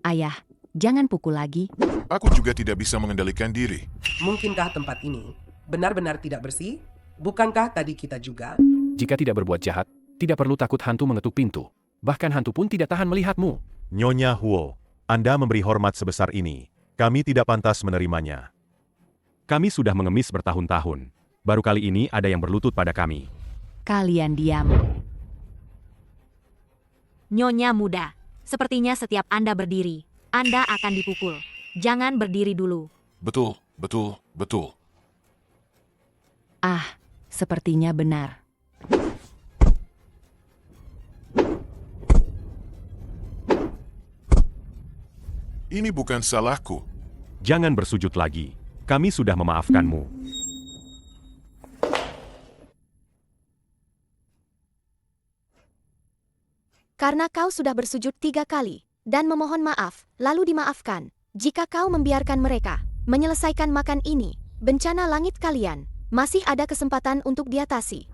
Ayah, jangan pukul lagi. Aku juga tidak bisa mengendalikan diri. Mungkinkah tempat ini benar-benar tidak bersih? Bukankah tadi kita juga? Jika tidak berbuat jahat, tidak perlu takut hantu mengetuk pintu. Bahkan hantu pun tidak tahan melihatmu. Nyonya Huo, Anda memberi hormat sebesar ini. Kami tidak pantas menerimanya. Kami sudah mengemis bertahun-tahun. Baru kali ini ada yang berlutut pada kami. Kalian diam. Nyonya muda, sepertinya setiap Anda berdiri, Anda akan dipukul. Jangan berdiri dulu. Betul. Ah, sepertinya benar. Ini bukan salahku. Jangan bersujud lagi. Kami sudah memaafkanmu. Karena kau sudah bersujud 3 kali, dan memohon maaf, lalu dimaafkan. Jika kau membiarkan mereka menyelesaikan makan ini, bencana langit kalian masih ada kesempatan untuk diatasi.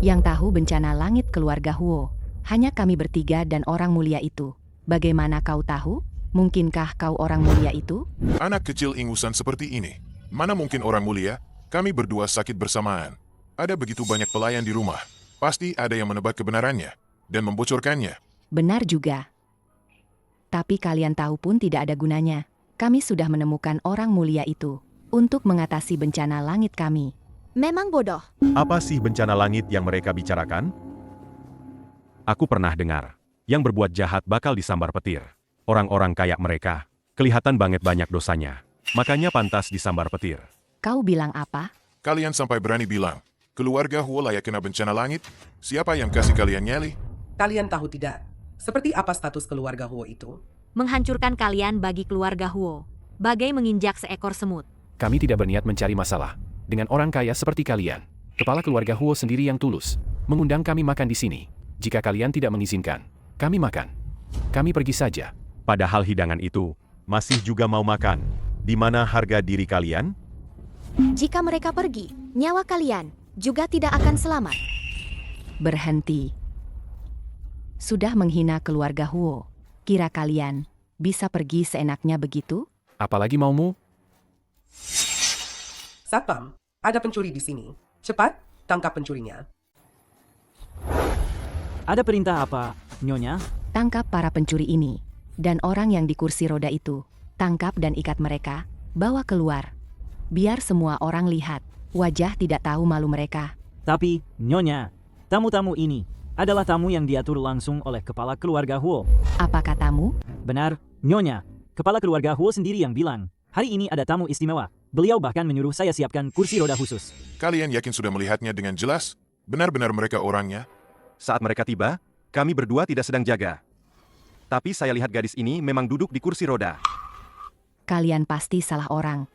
Yang tahu bencana langit keluarga Huo, hanya kami bertiga dan orang mulia itu. Bagaimana kau tahu? Mungkinkah kau orang mulia itu? Anak kecil ingusan seperti ini. Mana mungkin orang mulia? Kami berdua sakit bersamaan. Ada begitu banyak pelayan di rumah. Pasti ada yang menebak kebenarannya dan membocorkannya. Benar juga. Tapi kalian tahu pun tidak ada gunanya. Kami sudah menemukan orang mulia itu untuk mengatasi bencana langit kami. Memang bodoh. Apa sih bencana langit yang mereka bicarakan? Aku pernah dengar, yang berbuat jahat bakal disambar petir. Orang-orang kayak mereka, kelihatan banget banyak dosanya. Makanya pantas disambar petir. Kau bilang apa? Kalian sampai berani bilang, keluarga Huo layak kena bencana langit? Siapa yang kasih kalian nyali? Kalian tahu tidak? Seperti apa status keluarga Huo itu? Menghancurkan kalian bagi keluarga Huo. Bagai menginjak seekor semut. Kami tidak berniat mencari masalah dengan orang kaya seperti kalian. Kepala keluarga Huo sendiri yang tulus mengundang kami makan di sini. Jika kalian tidak mengizinkan, kami makan. Kami pergi saja. Padahal hidangan itu masih juga mau makan. Di mana harga diri kalian? Jika mereka pergi, nyawa kalian juga tidak akan selamat. Berhenti. Sudah menghina keluarga Huo. Kira kalian bisa pergi seenaknya begitu? Apalagi maumu? Satpam, ada pencuri di sini. Cepat, tangkap pencurinya. Ada perintah apa, Nyonya? Tangkap para pencuri ini. Dan orang yang di kursi roda itu. Tangkap dan ikat mereka. Bawa keluar. Biar semua orang lihat. Wajah tidak tahu malu mereka. Tapi, Nyonya, tamu-tamu ini adalah tamu yang diatur langsung oleh kepala keluarga Huo. Apa katamu? Benar, Nyonya. Kepala keluarga Huo sendiri yang bilang, hari ini ada tamu istimewa. Beliau bahkan menyuruh saya siapkan kursi roda khusus. Kalian yakin sudah melihatnya dengan jelas? Benar-benar mereka orangnya? Saat mereka tiba, kami berdua tidak sedang jaga. Tapi saya lihat gadis ini memang duduk di kursi roda. Kalian pasti salah orang.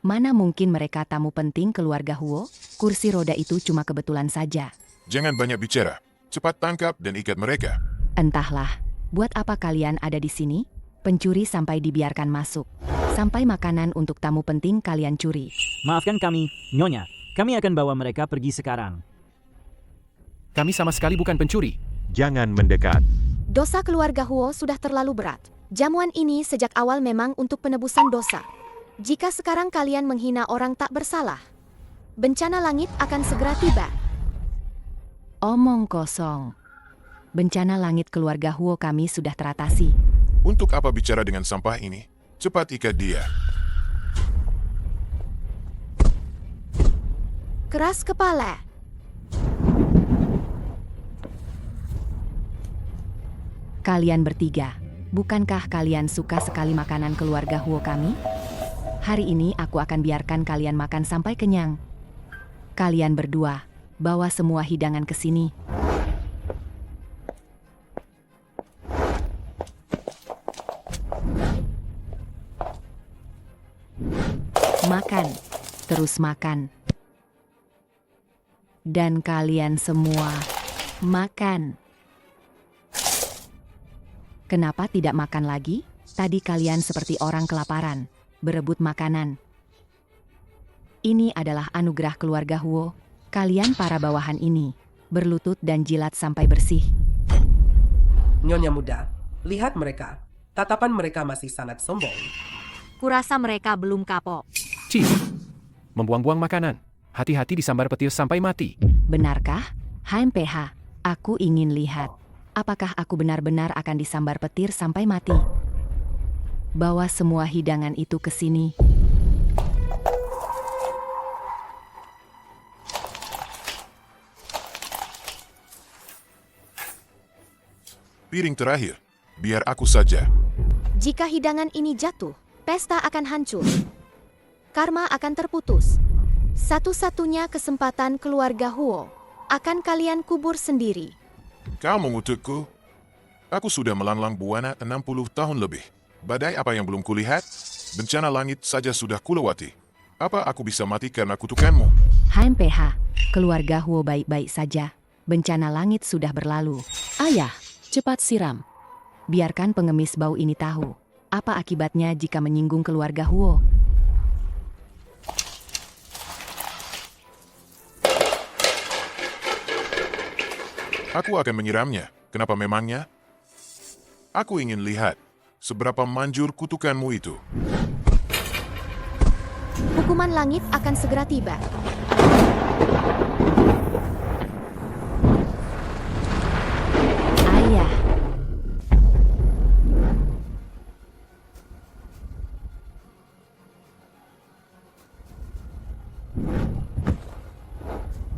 Mana mungkin mereka tamu penting keluarga Huo? Kursi roda itu cuma kebetulan saja. Jangan banyak bicara. Cepat tangkap dan ikat mereka. Entahlah, buat apa kalian ada di sini? Pencuri sampai dibiarkan masuk. Sampai makanan untuk tamu penting kalian curi. Maafkan kami, Nyonya. Kami akan bawa mereka pergi sekarang. Kami sama sekali bukan pencuri. Jangan mendekat. Dosa keluarga Huo sudah terlalu berat. Jamuan ini sejak awal memang untuk penebusan dosa. Jika sekarang kalian menghina orang tak bersalah, bencana langit akan segera tiba. Omong kosong. Bencana langit keluarga Huo kami sudah teratasi. Untuk apa bicara dengan sampah ini? Cepat ikat dia. Keras kepala. Kalian bertiga, bukankah kalian suka sekali makanan keluarga Huo kami? Hari ini aku akan biarkan kalian makan sampai kenyang. Kalian berdua, bawa semua hidangan ke sini. Makan, terus makan. Dan kalian semua, makan. Kenapa tidak makan lagi? Tadi kalian seperti orang kelaparan, berebut makanan. Ini adalah anugerah keluarga Huo. Kalian para bawahan ini, berlutut dan jilat sampai bersih. Nyonya muda, lihat mereka. Tatapan mereka masih sangat sombong. Kurasa mereka belum kapok. Cih, membuang-buang makanan. Hati-hati disambar petir sampai mati. Benarkah? HMPH, aku ingin lihat. Apakah aku benar-benar akan disambar petir sampai mati? Bawa semua hidangan itu ke sini. Piring terakhir. Biar aku saja. Jika hidangan ini jatuh, pesta akan hancur. Karma akan terputus. Satu-satunya kesempatan keluarga Huo akan kalian kubur sendiri. Kau mengutukku? Aku sudah melanglang buana 60 tahun lebih. Badai apa yang belum kulihat? Bencana langit saja sudah kulewati. Apa aku bisa mati karena kutukanmu? HMPH, keluarga Huo baik-baik saja. Bencana langit sudah berlalu. Ayah, cepat siram. Biarkan pengemis bau ini tahu. Apa akibatnya jika menyinggung keluarga Huo? Aku akan menyiramnya. Kenapa memangnya? Aku ingin lihat seberapa manjur kutukanmu itu. Hukuman langit akan segera tiba. Ayah,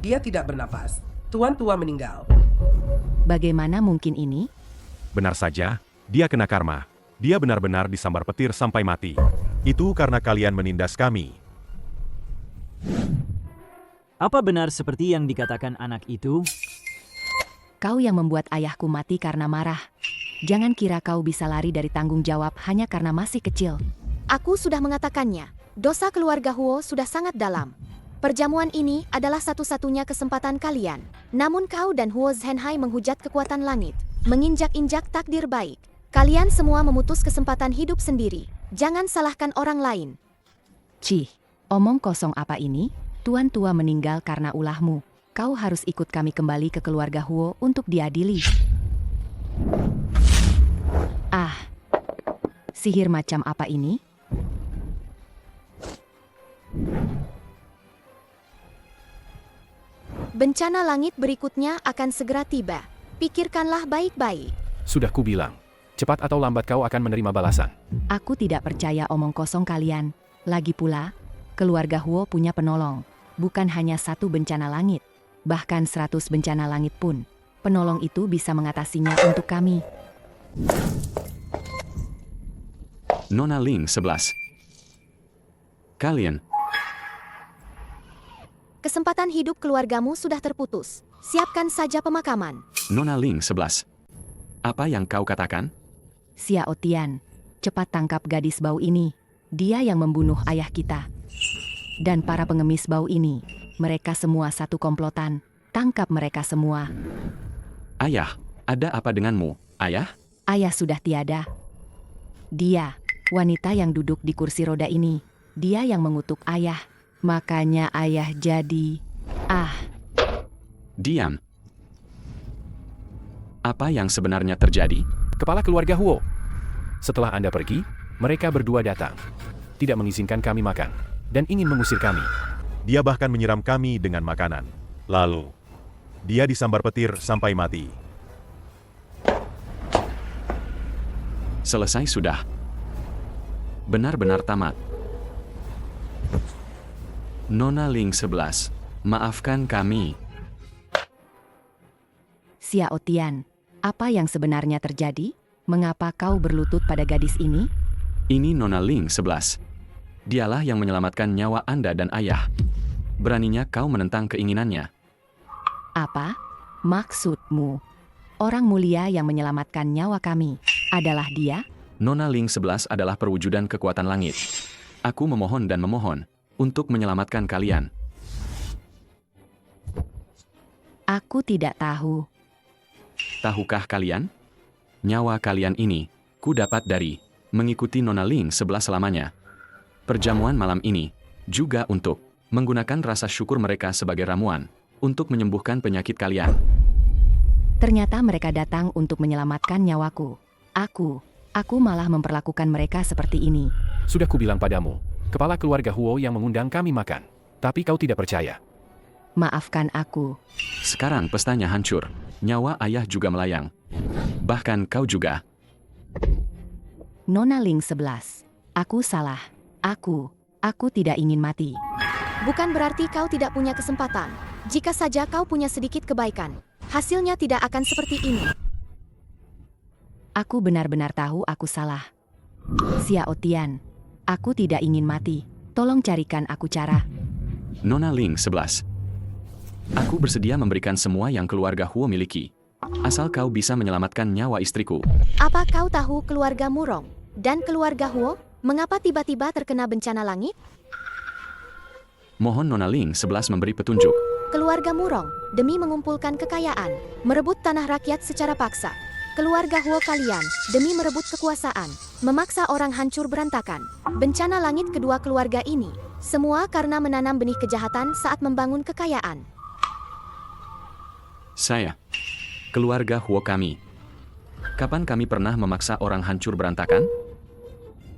Dia tidak bernapas. Tuan tua meninggal. bagaimana mungkin ini? Benar saja, dia kena karma. Dia benar-benar disambar petir sampai mati. Itu karena kalian menindas kami. Apa benar seperti yang dikatakan anak itu? Kau yang membuat ayahku mati karena marah. Jangan kira kau bisa lari dari tanggung jawab hanya karena masih kecil. Aku sudah mengatakannya, dosa keluarga Huo sudah sangat dalam. Perjamuan ini adalah satu-satunya kesempatan kalian. Namun kau dan Huo Zhenhai menghujat kekuatan langit, menginjak-injak takdir baik. Kalian semua memutus kesempatan hidup sendiri. Jangan salahkan orang lain. Cih, omong kosong apa ini? Tuan tua meninggal karena ulahmu. Kau harus ikut kami kembali ke keluarga Huo untuk diadili. Ah, sihir macam apa ini? Bencana langit berikutnya akan segera tiba. Pikirkanlah baik-baik. Sudah kubilang, cepat atau lambat kau akan menerima balasan. Aku tidak percaya omong kosong kalian. Lagi pula, keluarga Huo punya penolong. Bukan hanya satu bencana langit, bahkan 100 bencana langit pun. Penolong itu bisa mengatasinya untuk kami. Nona Ling 11. Kalian, Kesempatan hidup keluargamu sudah terputus. Siapkan saja pemakaman. Nona Ling 11. Apa yang kau katakan? Xiao Tian, cepat tangkap gadis bau ini. Dia yang membunuh ayah kita. Dan para pengemis bau ini, mereka semua satu komplotan. Tangkap mereka semua. Ayah, ada apa denganmu, ayah? Ayah sudah tiada. Dia, wanita yang duduk di kursi roda ini. Dia yang mengutuk ayah. Makanya ayah jadi... Diam. Apa yang sebenarnya terjadi? Kepala keluarga Huo. Setelah Anda pergi, mereka berdua datang. Tidak mengizinkan kami makan. Dan ingin mengusir kami. Dia bahkan menyiram kami dengan makanan. Lalu, dia disambar petir sampai mati. Selesai sudah. Benar-benar tamat. Nona Ling 11, maafkan kami. Xiao Tian, apa yang sebenarnya terjadi? Mengapa kau berlutut pada gadis ini? Ini Nona Ling 11. Dialah yang menyelamatkan nyawa Anda dan ayah. Beraninya kau menentang keinginannya. Apa? Maksudmu? Orang mulia yang menyelamatkan nyawa kami adalah dia? Nona Ling 11 adalah perwujudan kekuatan langit. Aku memohon dan memohon untuk menyelamatkan kalian. Aku tidak tahu. Tahukah kalian? Nyawa kalian ini, ku dapat dari mengikuti Nona Ling 11 selamanya. Perjamuan malam ini, juga untuk menggunakan rasa syukur mereka sebagai ramuan, untuk menyembuhkan penyakit kalian. Ternyata mereka datang untuk menyelamatkan nyawaku. Aku malah memperlakukan mereka seperti ini. Sudah kubilang padamu, kepala keluarga Huo yang mengundang kami makan. Tapi kau tidak percaya. Maafkan aku. Sekarang pestanya hancur. Nyawa ayah juga melayang. Bahkan kau juga. Nona Ling 11. Aku salah. Aku tidak ingin mati. Bukan berarti kau tidak punya kesempatan. Jika saja kau punya sedikit kebaikan, hasilnya tidak akan seperti ini. Aku benar-benar tahu aku salah. Xiao Tian, aku tidak ingin mati. Tolong carikan aku cara. Nona Ling 11. Aku bersedia memberikan semua yang keluarga Huo miliki. Asal kau bisa menyelamatkan nyawa istriku. Apa kau tahu keluarga Murong dan keluarga Huo mengapa tiba-tiba terkena bencana langit? Mohon Nona Ling 11 memberi petunjuk. Keluarga Murong, demi mengumpulkan kekayaan, merebut tanah rakyat secara paksa. keluarga Huo kalian, demi merebut kekuasaan, memaksa orang hancur berantakan. Bencana langit kedua keluarga ini, semua karena menanam benih kejahatan saat membangun kekayaan. Saya, keluarga Huo kami. Kapan kami pernah memaksa orang hancur berantakan?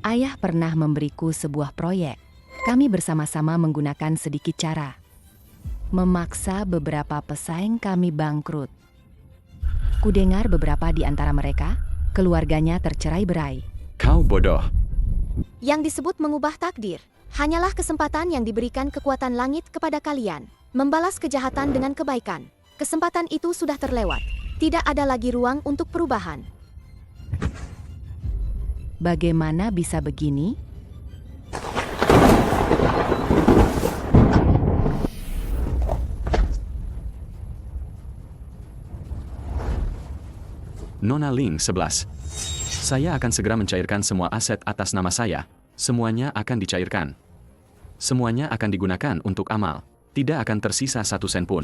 Ayah pernah memberiku sebuah proyek. Kami bersama-sama menggunakan sedikit cara. Memaksa beberapa pesaing kami bangkrut. Kudengar beberapa di antara mereka, keluarganya tercerai-berai. Kau bodoh. Yang disebut mengubah takdir, hanyalah kesempatan yang diberikan kekuatan langit kepada kalian, membalas kejahatan dengan kebaikan. Kesempatan itu sudah terlewat. Tidak ada lagi ruang untuk perubahan. Bagaimana bisa begini? Nona Ling 11. Saya akan segera mencairkan semua aset atas nama saya. Semuanya akan dicairkan. Semuanya akan digunakan untuk amal. Tidak akan tersisa 1 sen pun.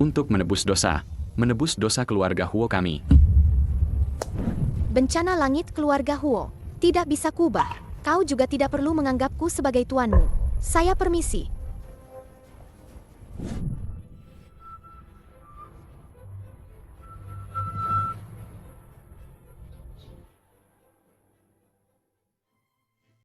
Untuk menebus dosa keluarga Huo kami. Bencana langit keluarga Huo, tidak bisa kubah. Kau juga tidak perlu menganggapku sebagai tuanmu. Saya permisi.